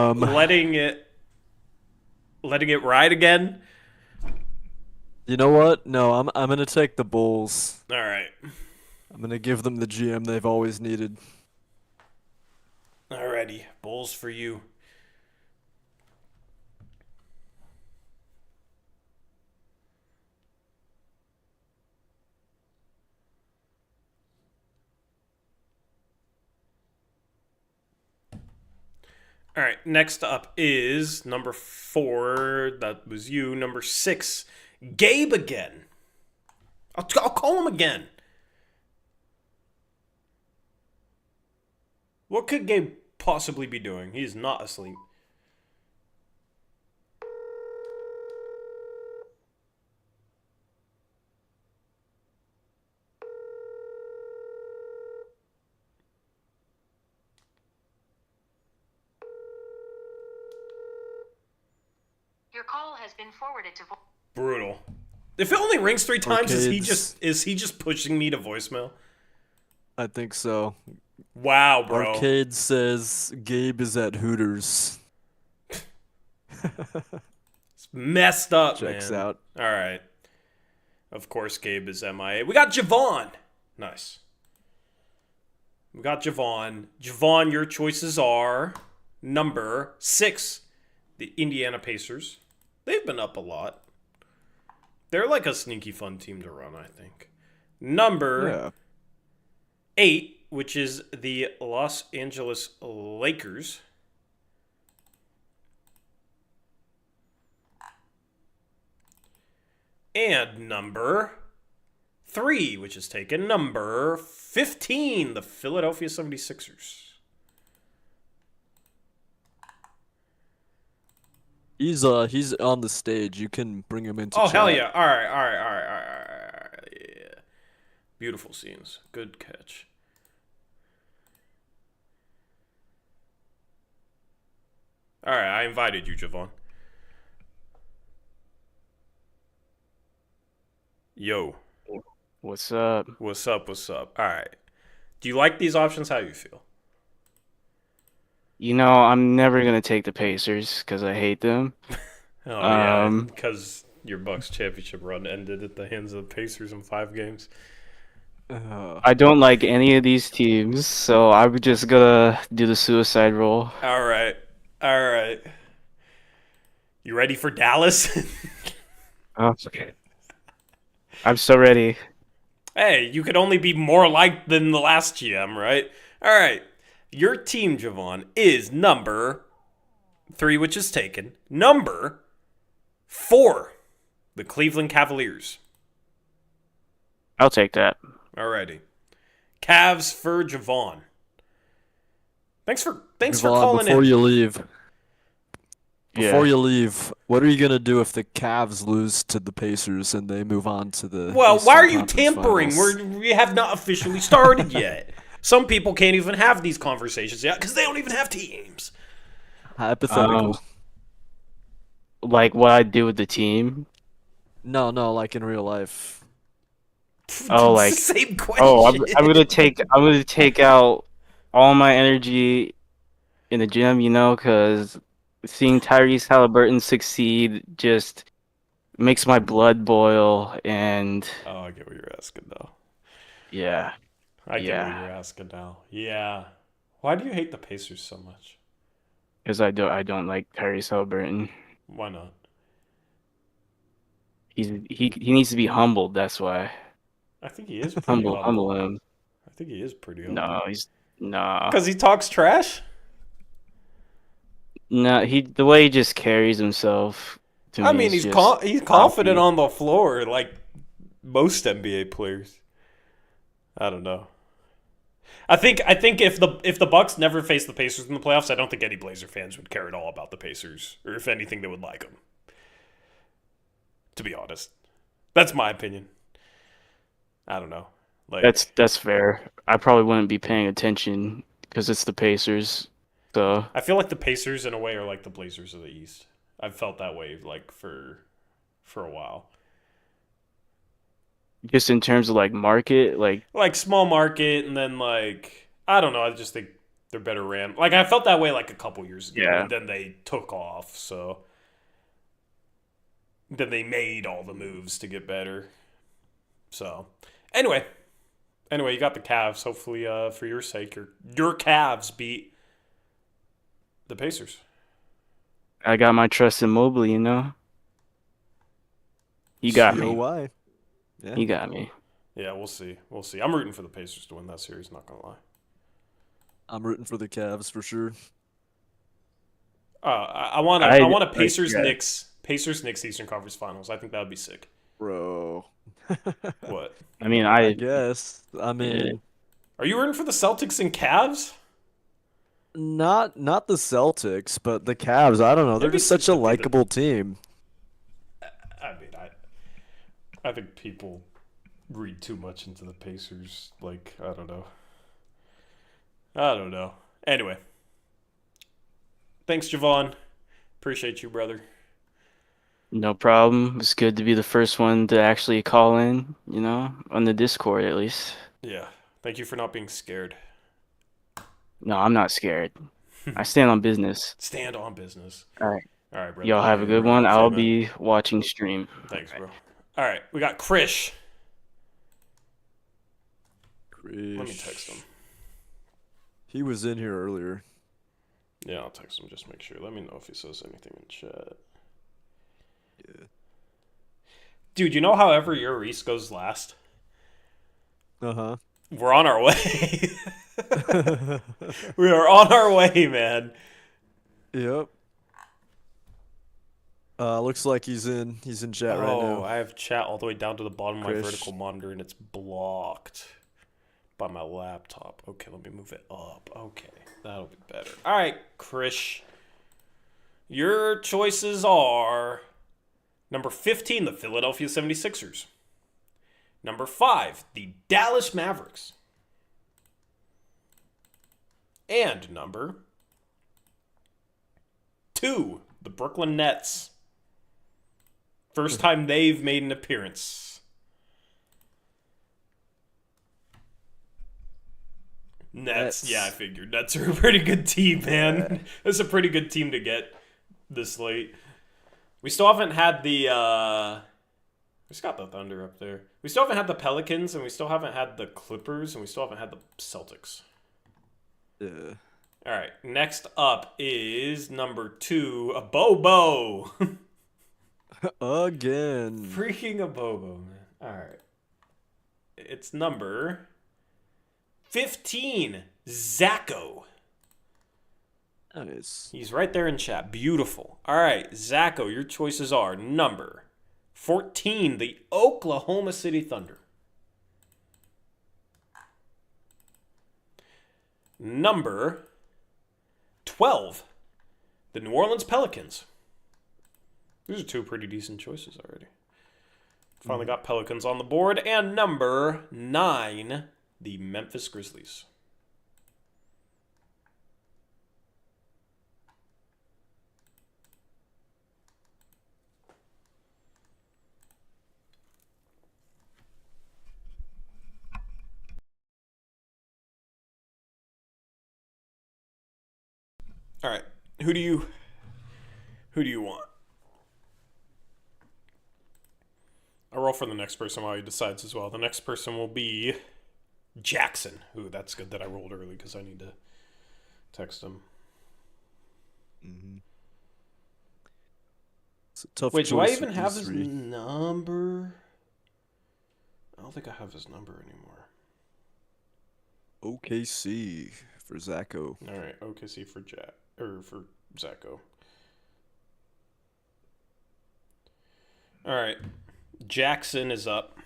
ride again? You know what? No, I'm gonna take the Bulls. All right. I'm gonna give them the GM they've always needed. Alrighty, Bulls for you. All right, next up is number 4. That was you. Number 6, Gabe again. I'll call him again. What could Gabe possibly be doing? He's not asleep. Your call has been forwarded to Brutal. If it only rings 3 times, Arcades. is he just pushing me to voicemail? I think so. Wow, bro. Arcade says Gabe is at Hooters. It's messed up, Checks man. out. All right. Of course, Gabe is MIA. We got Javon. Nice. We got Javon. Javon, your choices are number 6, the Indiana Pacers. They've been up a lot. They're like a sneaky fun team to run, I think. Number 8, which is the Los Angeles Lakers. And number 3, which is taken. Number 15, the Philadelphia 76ers. He's on the stage. You can bring him into Oh, chat. hell yeah. All right. Yeah. Beautiful scenes. Good catch. All right, I invited you, Javon. Yo. What's up? What's up? All right. Do you like these options? How do you feel? You know, I'm never gonna take the Pacers because I hate them. Oh, yeah, because your Bucks championship run ended at the hands of the Pacers in 5 games. I don't like any of these teams, so I'm just gonna do the suicide roll. All right. You ready for Dallas? Oh, okay. I'm so ready. Hey, you could only be more liked than the last GM, right? All right. Your team, Javon, is number 3, which is taken. Number 4, the Cleveland Cavaliers. I'll take that. Alrighty. Cavs for Javon. Thanks for Javon, calling before in. you leave, Yeah. what are you gonna do if the Cavs lose to the Pacers and they move on to the? Well, Eastern why are you Conference tampering? Finals? We have not officially started yet. Some people can't even have these conversations yet because they don't even have teams. Hypothetical. Like what I do with the team. No, like in real life. Oh, It's like the same question. oh, I'm gonna take out all my energy in the gym, you know, because seeing Tyrese Halliburton succeed just makes my blood boil, and Oh, I get what you're asking now. yeah. I get Yeah. what you're asking now. Yeah. Why do you hate the Pacers so much? Because I don't like Tyrese Halliburton. Why not? He needs to be humbled. That's why. I think he is pretty humble. Humble him. I think he is pretty humble. No, he's no. Because he talks trash? No, the way he just carries himself. To I me mean, is he's just confident cocky. on the floor like most NBA players. I don't know. I think if the Bucks never face the Pacers in the playoffs, I don't think any Blazer fans would care at all about the Pacers, or if anything, they would like them. To be honest, that's my opinion. I don't know. Like That's fair. I probably wouldn't be paying attention because it's the Pacers. So I feel like the Pacers in a way are like the Blazers of the East. I've felt that way like for a while. just in terms of like market, Like small market, and then like I don't know. I just think they're better ran. Like I felt that way like a couple years ago, Yeah. and then they took off. So then they made all the moves to get better. So anyway, you got the Cavs. Hopefully, for your sake, your Cavs beat the Pacers. I got my trust in Mobley, you know. He got me. COY. Yeah. He got me. Yeah, we'll see. We'll see. I'm rooting for the Pacers to win that series. Not gonna lie. I'm rooting for the Cavs for sure. I want a Pacers Knicks Eastern Conference Finals. I think that would be sick. Bro. What? I mean, I guess. I Yeah. mean, Are you rooting for the Celtics and Cavs? not the Celtics, but the Cavs. I don't know. They're Maybe just such a the- likable team. I mean, I think people read too much into the Pacers. Like, I don't know. Anyway. Thanks, Javon. Appreciate you, brother. No problem. It's good to be the first one to actually call in, you know, on the Discord at least. Yeah. Thank you for not being scared. No, I'm not scared. I stand on business. Stand on business. All right. All right, brother. Y'all have a good one. See you, I'll man. be watching stream. Thanks, bro. All right, we got Krish. Let me text him. He was in here earlier. Yeah, I'll text him. Just make sure. Let me know if he says anything in chat. Yeah. Dude, you know however your Reese goes last? Uh-huh. We're on our way. We are on our way, man. Yep. Looks like he's in chat right now. I have chat all the way down to the bottom of my Krish. vertical monitor, and it's blocked by my laptop. Okay, let me move it up. Okay, that'll be better. All right, Krish. Your choices are number 15, the Philadelphia 76ers. Number 5, the Dallas Mavericks. And number 2, the Brooklyn Nets. First time they've made an appearance. Nets. Yeah, I figured. Nets are a pretty good team, man. Yeah. That's a pretty good team to get this late. We still haven't had the we still got the Thunder up there. We still haven't had the Pelicans, and we still haven't had the Clippers, and we still haven't had the Celtics. Yeah. All right, next up is number 2, a Bobo. Again. Freaking a Bobo, man. All right. It's number 15, Zacho. Nice. He's right there in chat. Beautiful. All right, Zacho, your choices are number 14, the Oklahoma City Thunder. Number 12, the New Orleans Pelicans. These are 2 pretty decent choices already. Finally got Pelicans on the board. And number 9, the Memphis Grizzlies. All right. Who do you want? I'll roll for the next person while he decides as well. The next person will be Jackson. Ooh, that's good that I rolled early because I need to text him. Mm-hmm. It's a tough Wait, do I choice even with have these his three. number? I don't think I have his number anymore. OKC for Zacho. All right, OKC for for Zacho. All right, Jackson is up.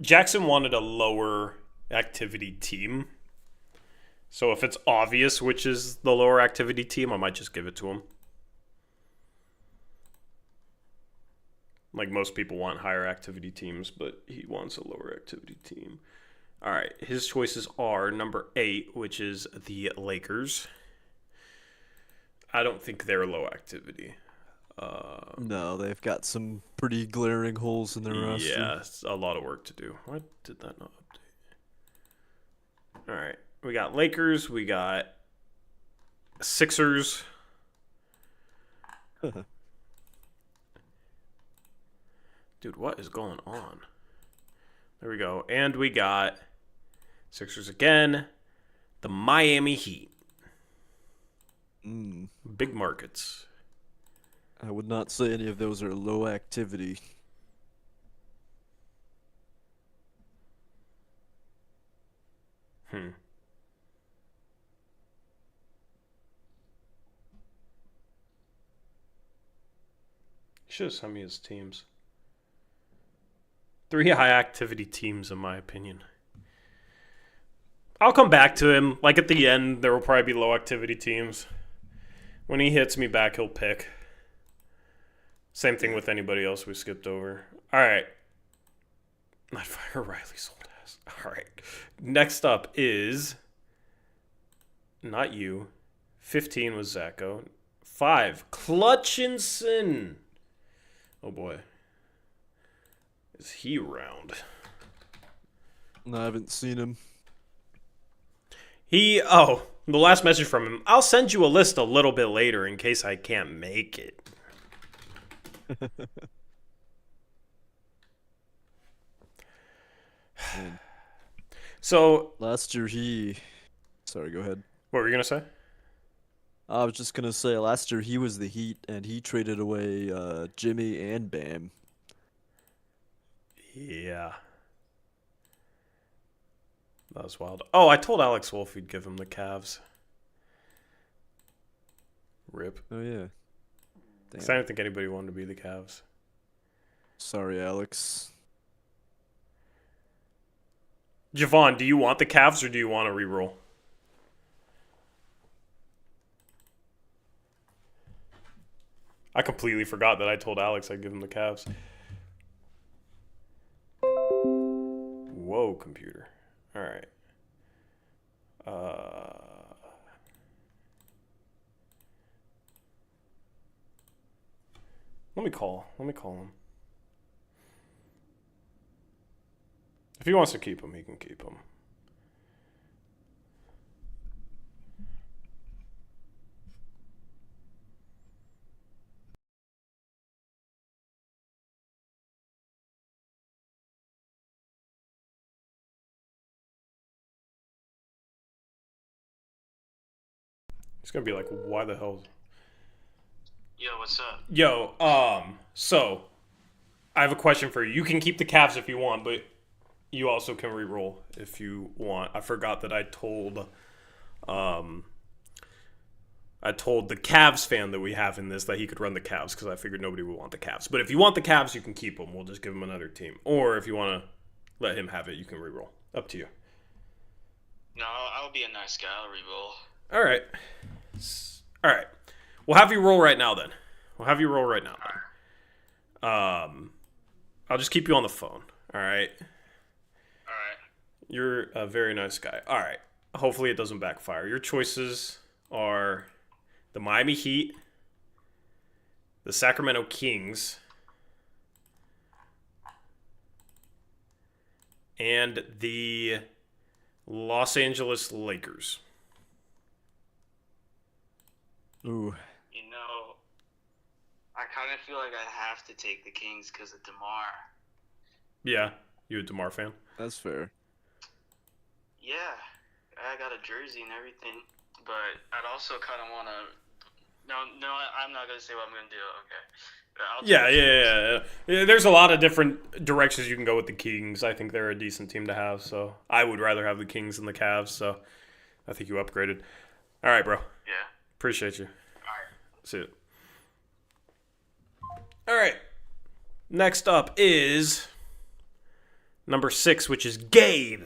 Jackson wanted a lower activity team. So if it's obvious which is the lower activity team, I might just give it to him. Like most people want higher activity teams, but he wants a lower activity team. All right, his choices are number 8, which is the Lakers. I don't think they're low activity. No, they've got some pretty glaring holes in their roster. Yeah, it's a lot of work to do. Why did that not update? All right, we got Lakers, we got Sixers. Dude, what is going on? There we go. And we got Sixers again. The Miami Heat. Big markets. I would not say any of those are low activity. Should have sent me his teams. 3 high activity teams, in my opinion. I'll come back to him. Like at the end, there will probably be low activity teams. When he hits me back, he'll pick. Same thing with anybody else we skipped over. All right. Not fire Riley's old ass. All right. Next up is not you. 15 was Zacho. 5, Clutchinson. Oh boy. Is he around? No, I haven't seen him. The last message from him. I'll send you a list a little bit later in case I can't make it. So Last year Sorry, go ahead. what were you gonna say? I was just gonna say last year he was the Heat and he traded away Jimmy and Bam. Yeah. That was wild. Oh, I told Alex Wolf we'd give him the Cavs. Rip. Oh yeah. Because I didn't think anybody wanted to be the Cavs. Sorry, Alex. Javon, do you want the Cavs or do you want to reroll? I completely forgot that I told Alex I'd give him the Cavs. Whoa, computer. All right. Let me call him. If he wants to keep him, he can keep him. He's gonna be like, why the hell? Yo, what's up? So I have a question for you. You can keep the Cavs if you want, but you also can re-roll if you want. I forgot that I told the Cavs fan that we have in this that he could run the Cavs because I figured nobody would want the Cavs. But if you want the Cavs, you can keep them. We'll just give him another team. Or if you want to let him have it, you can re-roll. Up to you. No, I'll be a nice guy. I'll re-roll. All right. We'll have you roll right now then. I'll just keep you on the phone. All right. You're a very nice guy. All right. Hopefully it doesn't backfire. Your choices are the Miami Heat, the Sacramento Kings, and the Los Angeles Lakers. Ooh. You know, I kind of feel like I have to take the Kings because of DeMar. Yeah, you a DeMar fan? That's fair. Yeah, I got a jersey and everything, but I'd also kind of want to. No, I'm not gonna say what I'm gonna do. Okay. Yeah. There's a lot of different directions you can go with the Kings. I think they're a decent team to have, so I would rather have the Kings than the Cavs. So I think you upgraded. All right, bro. Yeah. Appreciate you. All right. See it. All right. Next up is Number 6, which is Gabe.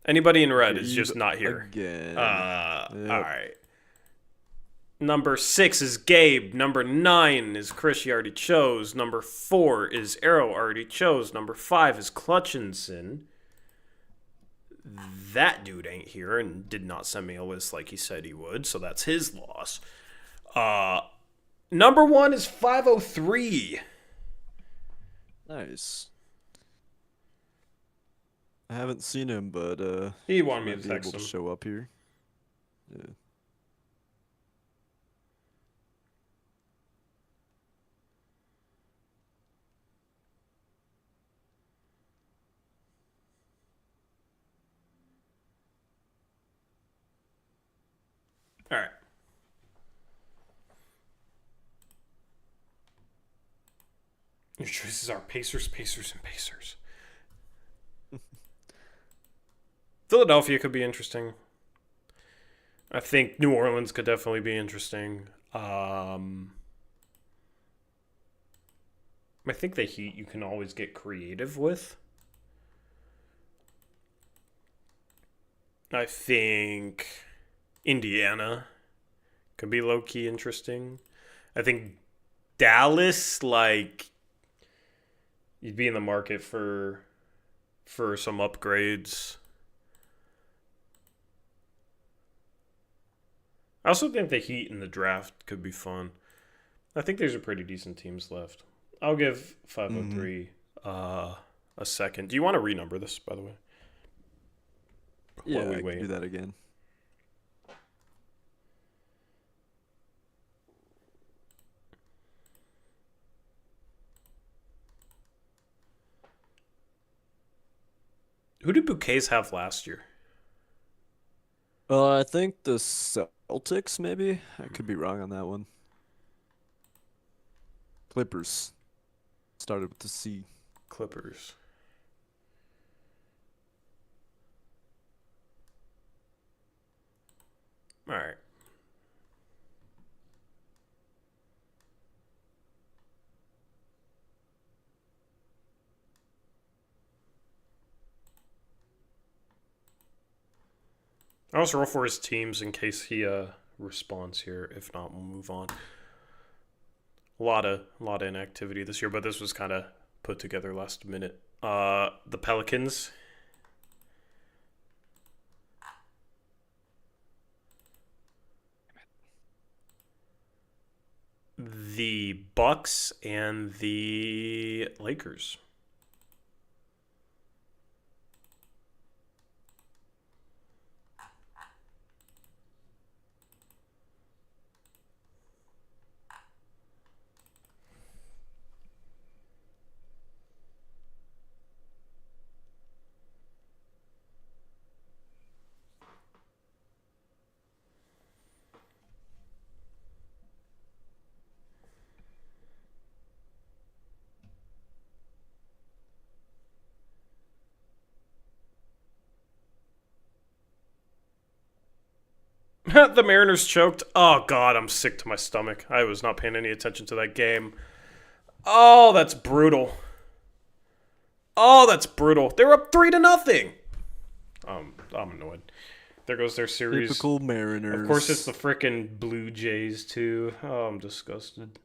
Anybody in red is just not here. Again. All right. Number 6 is Gabe. Number 9 is Chris, you already chose. Number 4 is Arrow, already chose. Number 5 is Clutchinson. That dude ain't here and did not send me a list like he said he would, so that's his loss. Number 1 is 503. Nice. I haven't seen him, but He wanted me might to be text able to him. show up here. Yeah. All right. Your choices are Pacers, Pacers, and Pacers. Philadelphia could be interesting. I think New Orleans could definitely be interesting. I think the Heat you can always get creative with. I think Indiana could be low-key interesting. I think Dallas, like, you'd be in the market for some upgrades. I also think the Heat in the draft could be fun. I think there's a pretty decent teams left. I'll give 503 a second. Do you want to renumber this, by the way? Yeah, While we I wait. can do that again. Who did Bouquets have last year? I think the Celtics, maybe? I could be wrong on that one. Clippers. Started with the C. Clippers. All right. I'll also roll for his teams in case he responds here. If not, we'll move on. A lot of inactivity this year, but this was kind of put together last minute. The Pelicans. The Bucks and the Lakers. The Mariners choked. Oh, God, I'm sick to my stomach. I was not paying any attention to that game. Oh, that's brutal. Oh, that's brutal. They're up 3-0. I'm annoyed. There goes their series. Typical Mariners. Of course, it's the frickin' Blue Jays, too. Oh, I'm disgusted.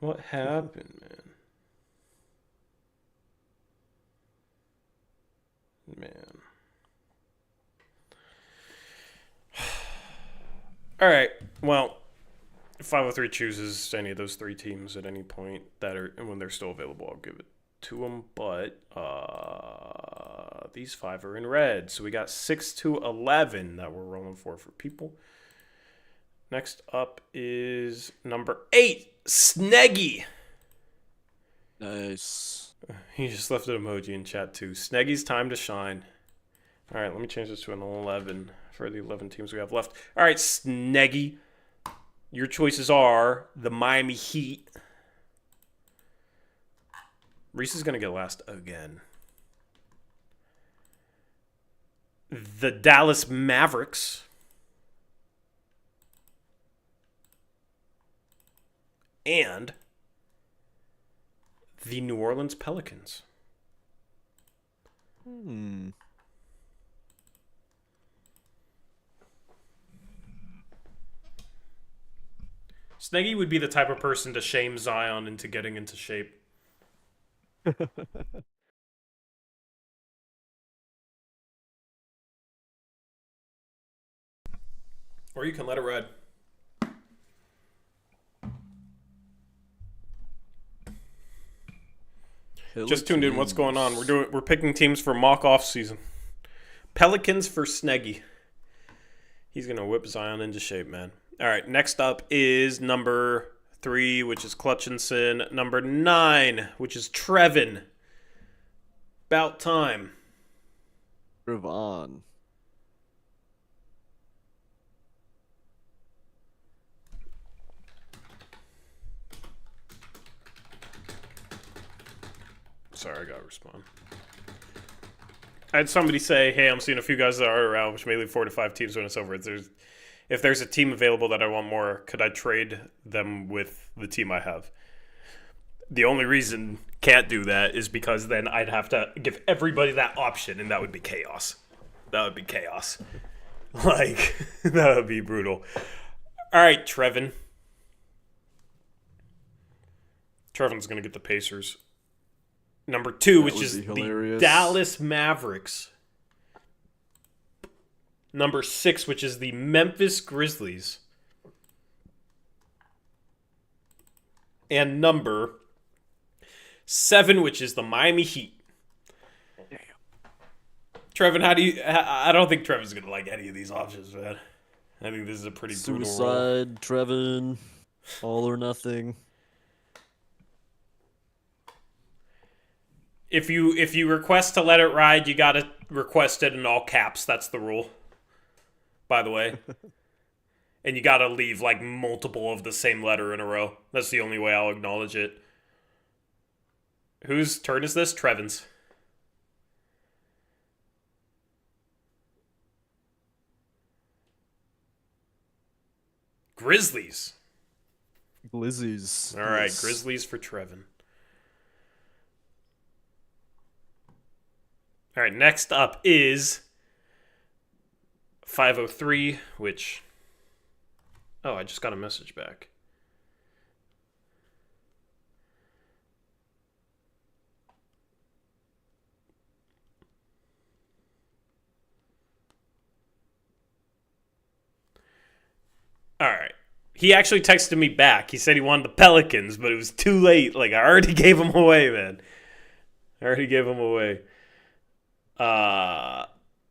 What happened, man? All right. Well, 503 chooses any of those three teams at any point that are, and when they're still available, I'll give it to them. But these 5 are in red, so we got 6-11 that we're rolling for people. Next up is number 8, Sneggy. Nice. He just left an emoji in chat too. Sneggy's time to shine. All right, let me change this to an 11 for the 11 teams we have left. All right, Sneggy. Your choices are the Miami Heat. Reese is going to get last again. The Dallas Mavericks. and the New Orleans Pelicans. Sneggy would be the type of person to shame Zion into getting into shape. Or you can let it ride. Just tuned in. What's going on? We're picking teams for mock off season. Pelicans for Sneggy. He's gonna whip Zion into shape, man. All right. Next up is number 3, which is Clutchinson. Number 9, which is Trevin. About time. Trevon. Sorry, I gotta respond. I had somebody say, hey, I'm seeing a few guys that are around, which may leave 4 to 5 teams when it's over. If there's a team available that I want more, could I trade them with the team I have? The only reason can't do that is because then I'd have to give everybody that option, and that would be chaos. That would be chaos. Like, that would be brutal. All right, Trevin. Trevin's going to get the Pacers. Number 2, which is the Dallas Mavericks. Number 6, which is the Memphis Grizzlies. And number 7, which is the Miami Heat. Trevin, I don't think Trevin's going to like any of these options, man. I think this is a pretty brutal roll. Suicide, Trevin, all or nothing. If you request to let it ride, you gotta request it in all caps. That's the rule, by the way. And you gotta leave like multiple of the same letter in a row. That's the only way I'll acknowledge it. Whose turn is this? Trevin's. Grizzlies. Glizzies. All right, Yes. Grizzlies for Trevin. All right, next up is 503, which... Oh, I just got a message back. All right. He actually texted me back. He said he wanted the Pelicans, but it was too late. Like, I already gave him away, man. I already gave him away. All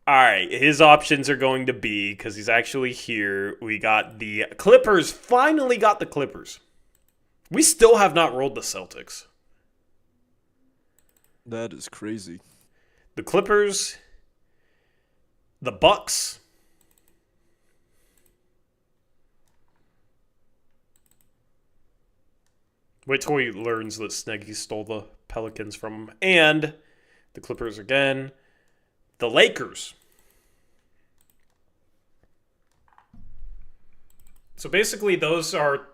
right. His options are going to be, because he's actually here, we got the Clippers. Finally got the Clippers. We still have not rolled the Celtics. That is crazy. The Clippers, the Bucks, wait till he learns that Sneggy stole the Pelicans from him, and the Clippers again, the Lakers. So basically, those are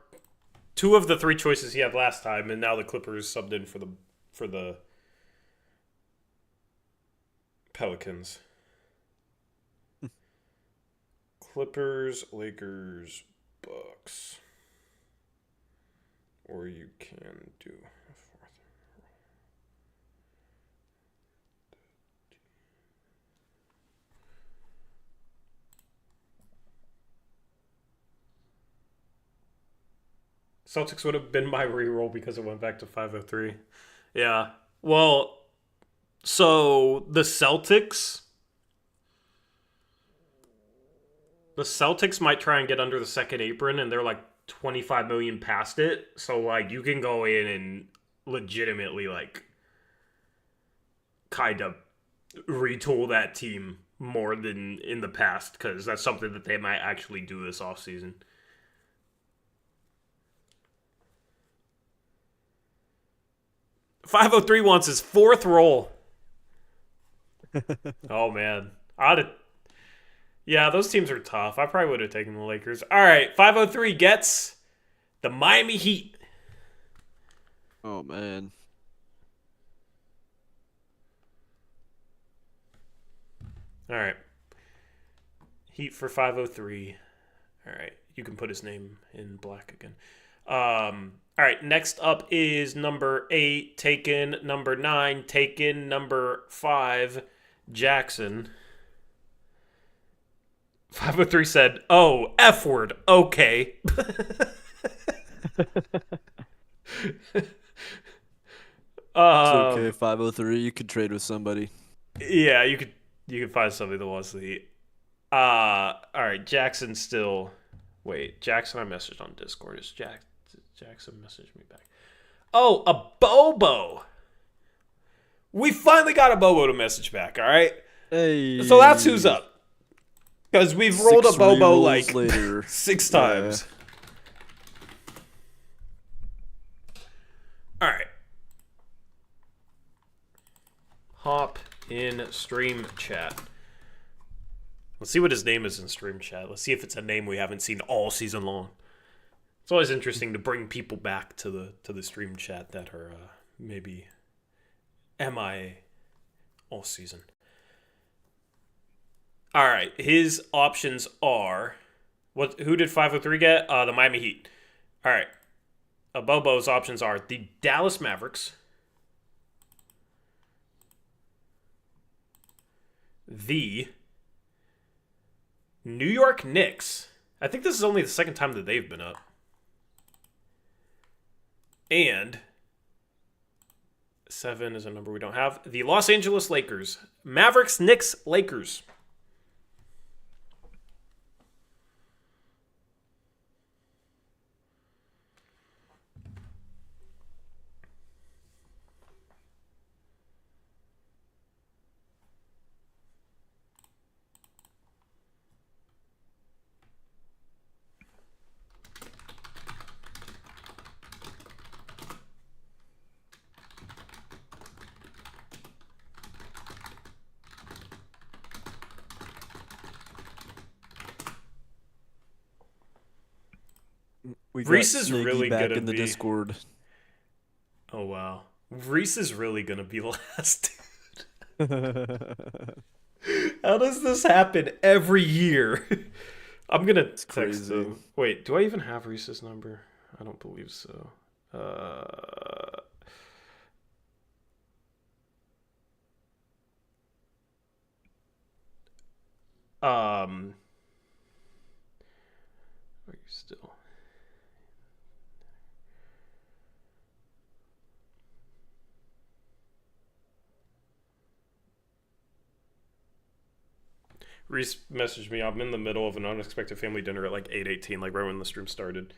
two of the three choices he had last time, and now the Clippers subbed in for the Pelicans. Clippers, Lakers, Bucks. Or you can do a fourth. Celtics would have been my reroll because it went back to 503. Yeah. Well, so the Celtics might try and get under the second apron, and they're like 25 million past it. So like you can go in and legitimately like kind of retool that team more than in the past, because that's something that they might actually do this offseason. .503 wants his fourth roll. Oh man, yeah, those teams are tough. I probably would have taken the Lakers. All right, 503 gets the Miami Heat. Oh man. All right. Heat for 503. All right. You can put his name in black again. All right. Next up is number 8, taken. Number 9, taken. Number 5, Jackson. 503 said, "Oh, F word. Okay." It's okay, 503. You could trade with somebody. Yeah, you could find somebody that wants to eat. All right, Jackson still. Wait, Jackson, I messaged on Discord. Is Jackson messaged me back? Oh, a Bobo. We finally got a Bobo to message back. All right, Hey. so that's who's up. Because we've rolled a 6 Bobo rerolls like later. 6 times. All right. Hop in stream chat. Let's see what his name is in stream chat. Let's see if it's a name we haven't seen all season long. It's always interesting to bring people back to the stream chat that are maybe MIA all season. All right, his options are who did 503 get? The Miami Heat. All right. Bobo's options are the Dallas Mavericks, the New York Knicks. I think this is only the second time that they've been up. And 7 is a number we don't have. The Los Angeles Lakers. Mavericks, Knicks, Lakers. We got Reese is Snaky really back gonna in the be- Discord. Oh, wow. Reese is really going to be last. How does this happen every year? I'm going to text crazy. him. Wait, do I even have Reese's number? I don't believe so. Are you still? Reese messaged me. I'm in the middle of an unexpected family dinner at like 8:18, like right when the stream started.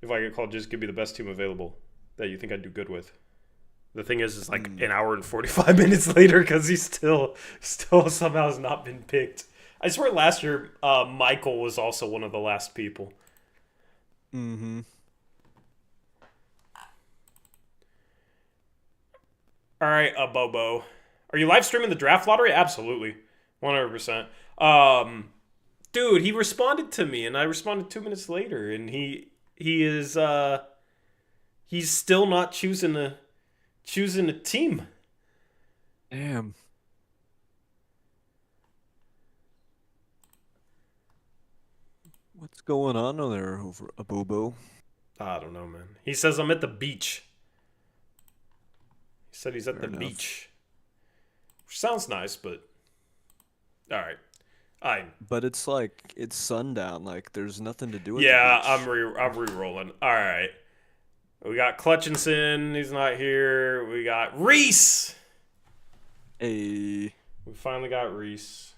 If I get called, just give me the best team available that you think I'd do good with. The thing is like an hour and 45 minutes later because he still somehow has not been picked. I swear last year, Michael was also one of the last people. Mm-hmm. All right, Bobo. Are you live streaming the draft lottery? Absolutely. 100%. Dude, he responded to me, and I responded 2 minutes later, and he is he's still not choosing a team. Damn. What's going on there over a Bobo? I don't know, man. He says I'm at the beach. He said he's at Fair the enough. beach. Which sounds nice, but all right. But it's like it's sundown. Like there's nothing to do. At Yeah, the beach. I'm re-rolling. All right. We got Clutchinson. He's not here. We got Reese. Hey. We finally got Reese.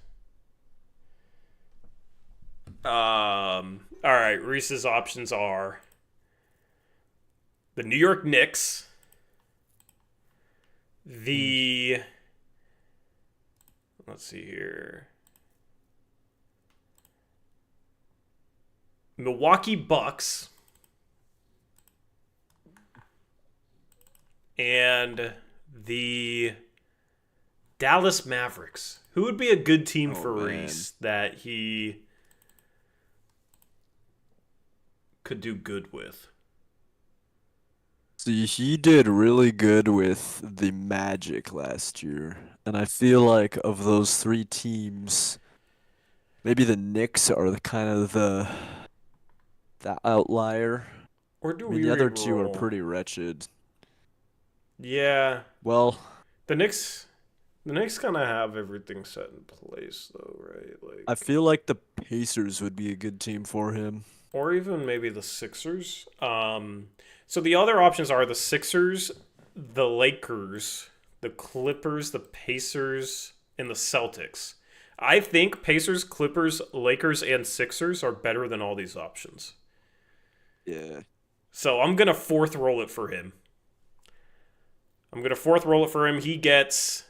All right. Reese's options are the New York Knicks, the let's see here, Milwaukee Bucks, and the Dallas Mavericks. Who would be a good team for man. Reese that he could do good with? See, he did really good with the Magic last year. And I feel like of those three teams, maybe the Knicks are the kind of the outlier. Or do I mean, we the other two are re-roll? pretty wretched. Yeah. Well, The Knicks kind of have everything set in place, though, right? I Like, feel like the Pacers would be a good team for him. or even maybe the Sixers. So the other options are the Sixers, the Lakers, the Clippers, the Pacers, and the Celtics. I think Pacers, Clippers, Lakers, and Sixers are better than all these options. Yeah. So I'm gonna fourth roll it for him. He gets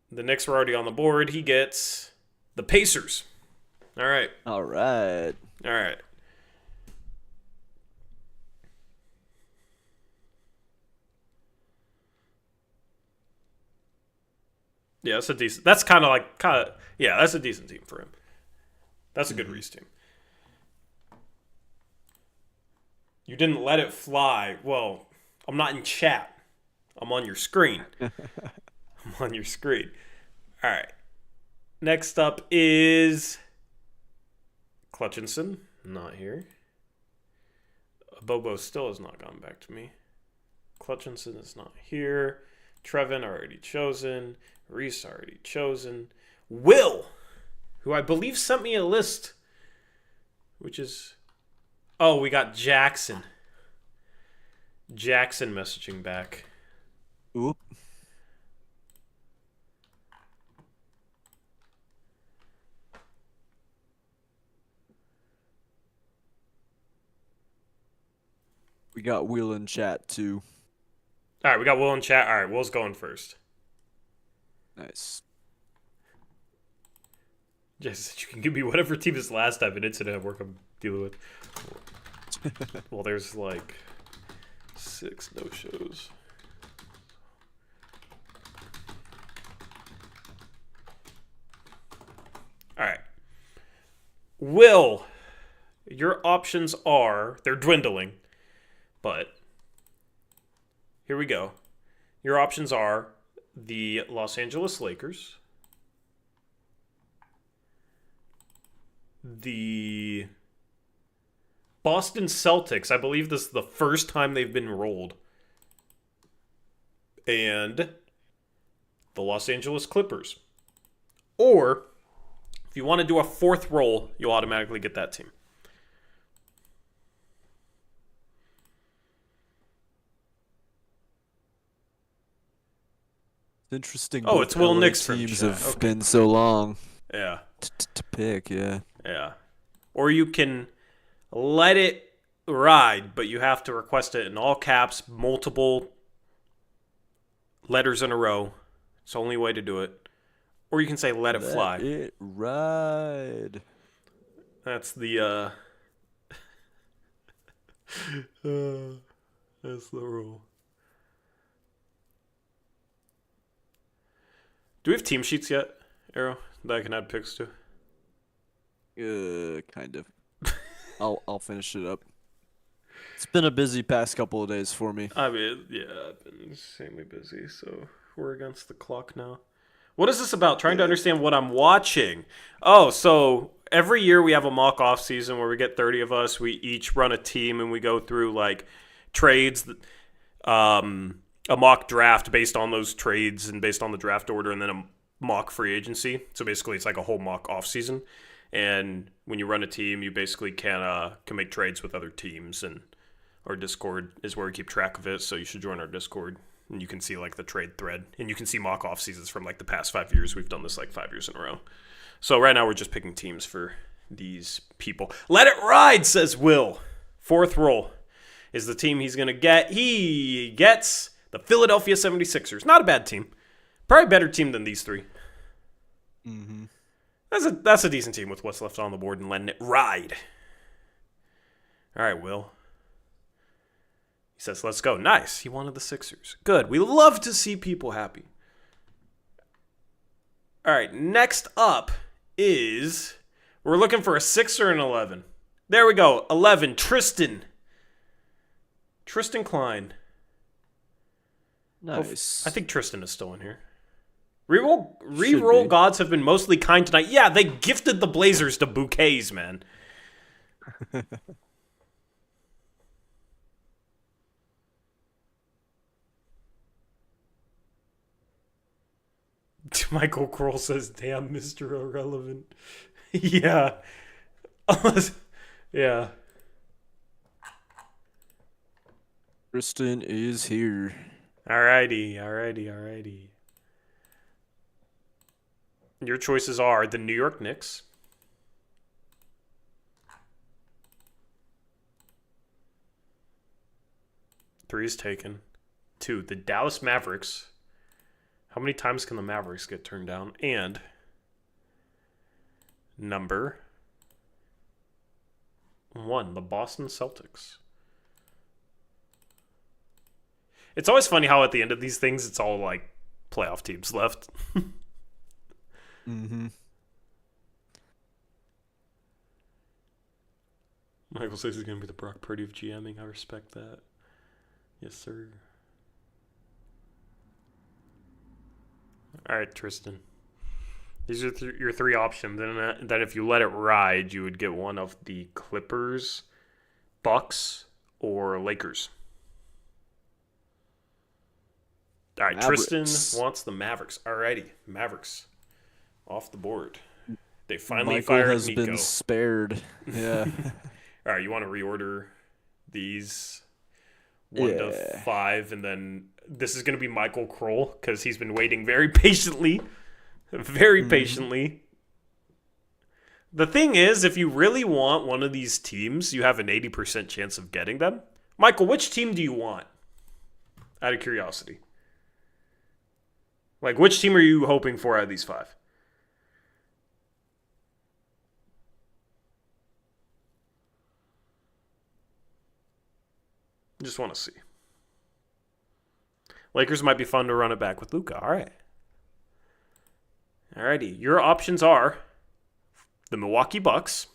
the Knicks were already on the board. He gets the Pacers. All right. All right. All right. Yeah, that's a decent. That's yeah, that's a decent team for him. That's a good Reese team. You didn't let it fly. Well, I'm not in chat. I'm on your screen. I'm on your screen. All right. Next up is Clutchinson. Not here. Bobo still has not gotten back to me. Clutchinson is not here. Trevin already chosen. Reese already chosen. Will, who I believe sent me a list, which is... Oh, we got Jackson. Jackson messaging back. Oop. We got Will in chat too. All right, we got Will in chat. All right, Will's going first. Nice. Just you can give me whatever team this last time an incident at work I'm dealing with. Well, there's like 6 no-shows. All right. Will, your options are, they're dwindling, but here we go. Your options are the Los Angeles Lakers, the Boston Celtics. I believe this is the first time they've been rolled, and the Los Angeles Clippers. Or if you want to do a fourth roll, you'll automatically get that team. It's interesting. Oh, both it's Will LA Nix from teams chat. have Okay. been so long Yeah. to pick. Yeah. Yeah. Or you can let it ride, but you have to request it in all caps, multiple letters in a row. It's the only way to do it. Or you can say let it fly. Let it ride. That's the that's the rule. Do we have team sheets yet, Arrow, that I can add picks to? Kind of. I'll finish it up. It's been a busy past couple of days for me. I mean, yeah, I've been insanely busy, so we're against the clock now. What is this about? Trying to understand what I'm watching. Oh, so every year we have a mock off season where we get 30 of us. We each run a team and we go through like trades, a mock draft based on those trades and based on the draft order, and then a mock free agency. So basically, it's like a whole mock off season. And when you run a team, you basically can make trades with other teams, and our Discord is where we keep track of it. So you should join our Discord, and you can see like the trade thread, and you can see mock off seasons from like the past 5 years. We've done this like 5 years in a row. So right now we're just picking teams for these people. Let it ride, says Will. Fourth roll is the team he's gonna get. He gets the Philadelphia 76ers. Not a bad team. Probably a better team than these three. Mm-hmm. That's a decent team with what's left on the board and letting it ride. All right, Will. He says, let's go. Nice. He wanted the Sixers. Good. We love to see people happy. All right, next up is we're looking for a 6 or an 11. There we go. 11, Tristan. Tristan Klein. Nice. I think Tristan is still in here. Should Reroll be. gods have been mostly kind tonight. Yeah, they gifted the Blazers to bouquets, man. Michael Kroll says, "Damn, Mr. Irrelevant." Yeah. Yeah. Tristan is here. Alrighty. Your choices are the New York Knicks, three is taken, two, the Dallas Mavericks. How many times can the Mavericks get turned down? And number one, the Boston Celtics. It's always funny how at the end of these things, it's all like playoff teams left. Mm-hmm. Michael says he's going to be the Brock Purdy of GMing. I respect that. Yes, sir. All right, Tristan. These are your three options. And then if you let it ride, you would get one of the Clippers, Bucks, or Lakers. All right, Mavericks. Tristan wants the Mavericks. Alrighty, Mavericks off the board. They finally Michael fired has Nico. been spared. Yeah. All right, you want to reorder these 1 to 5, and then this is going to be Michael Kroll because he's been waiting very patiently. Very patiently. The thing is, if you really want one of these teams, you have an 80% chance of getting them. Michael, which team do you want? Out of curiosity. Like, which team are you hoping for out of these 5? Just want to see. Lakers might be fun to run it back with Luka. All right. Alrighty. Your options are the Milwaukee Bucks,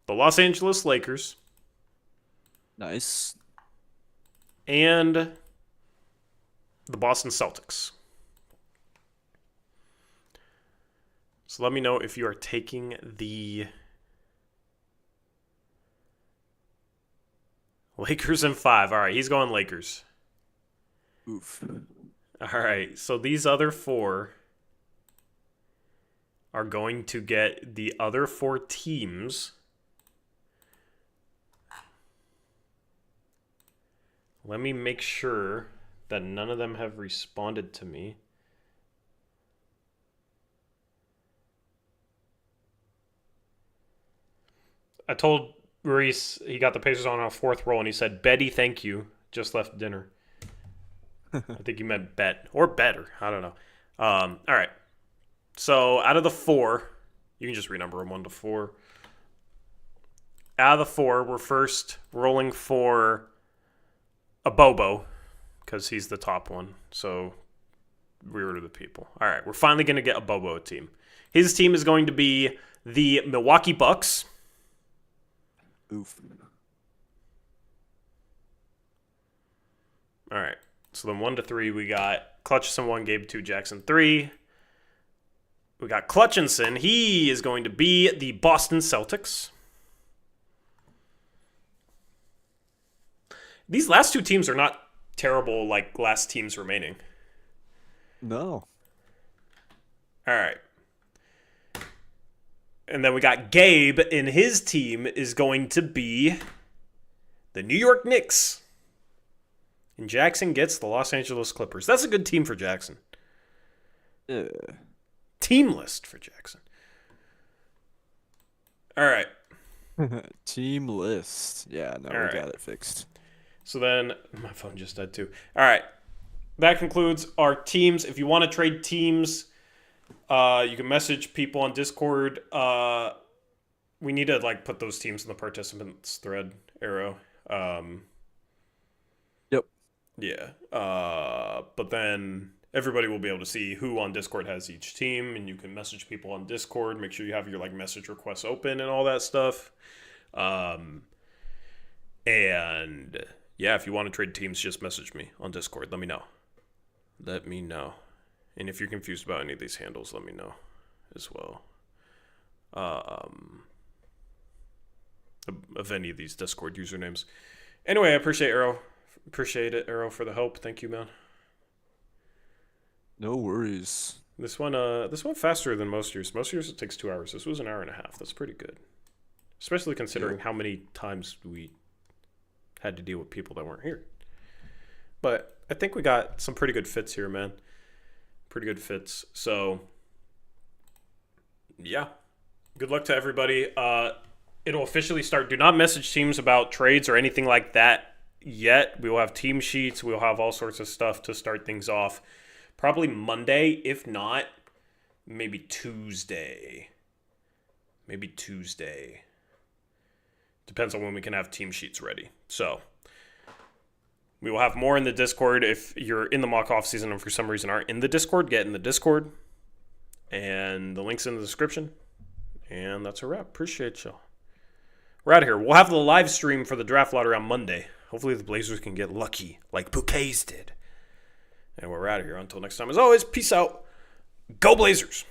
the Los Angeles Lakers, Nice. and the Boston Celtics. So let me know if you are taking the Lakers in 5. All right, he's going Lakers. Oof. All right, so these other 4 are going to get the other 4 teams. Let me make sure that none of them have responded to me. I told Reese he got the Pacers on a 4th roll, and he said, "Betty, thank you. Just left dinner." I think you meant bet or better. I don't know. All right. So out of the 4, you can just renumber them 1 to 4. Out of the 4, we're first rolling for a Bobo because he's the top one. So reorder the people. All right. We're finally going to get a Bobo team. His team is going to be the Milwaukee Bucks. Oof. All right. So then 1 to 3, we got Clutchison 1, Gabe 2, Jackson 3. We got Clutchinson. He is going to be the Boston Celtics. These last 2 teams are not terrible like last teams remaining. No. All right. And then we got Gabe, and his team is going to be the New York Knicks. And Jackson gets the Los Angeles Clippers. That's a good team for Jackson. Yeah. Team list for Jackson. All right. Team list. Yeah, no, All we right. got it fixed. So then, my phone just died too. All right. That concludes our teams. If you want to trade teams, you can message people on Discord. We need to put those teams in the participants thread, Arrow. Yep. Yeah. But then everybody will be able to see who on Discord has each team, and you can message people on Discord. Make sure you have your message requests open and all that stuff. And yeah, if you want to trade teams, just message me on Discord. Let me know. And if you're confused about any of these handles, let me know as well. Of any of these Discord usernames. Anyway, I appreciate Arrow. Appreciate it, Arrow, for the help. Thank you, man. No worries. This one faster than most years. Most years it takes 2 hours. This was an hour and a half. That's pretty good. Especially considering how many times we had to deal with people that weren't here. But I think we got some pretty good fits here, man. Pretty good fits. So, yeah. Good luck to everybody. It'll officially start. Do not message teams about trades or anything like that yet. We will have team sheets. We'll have all sorts of stuff to start things off. Probably Monday, if not, maybe Tuesday. Depends on when we can have team sheets ready. So, we will have more in the Discord. If you're in the mock off season and for some reason aren't in the Discord, get in the Discord. And the link's in the description. And that's a wrap. Appreciate y'all. We're out of here. We'll have the live stream for the draft lottery on Monday. Hopefully the Blazers can get lucky like Bouquets did. And we're out of here. Until next time, as always, peace out. Go Blazers!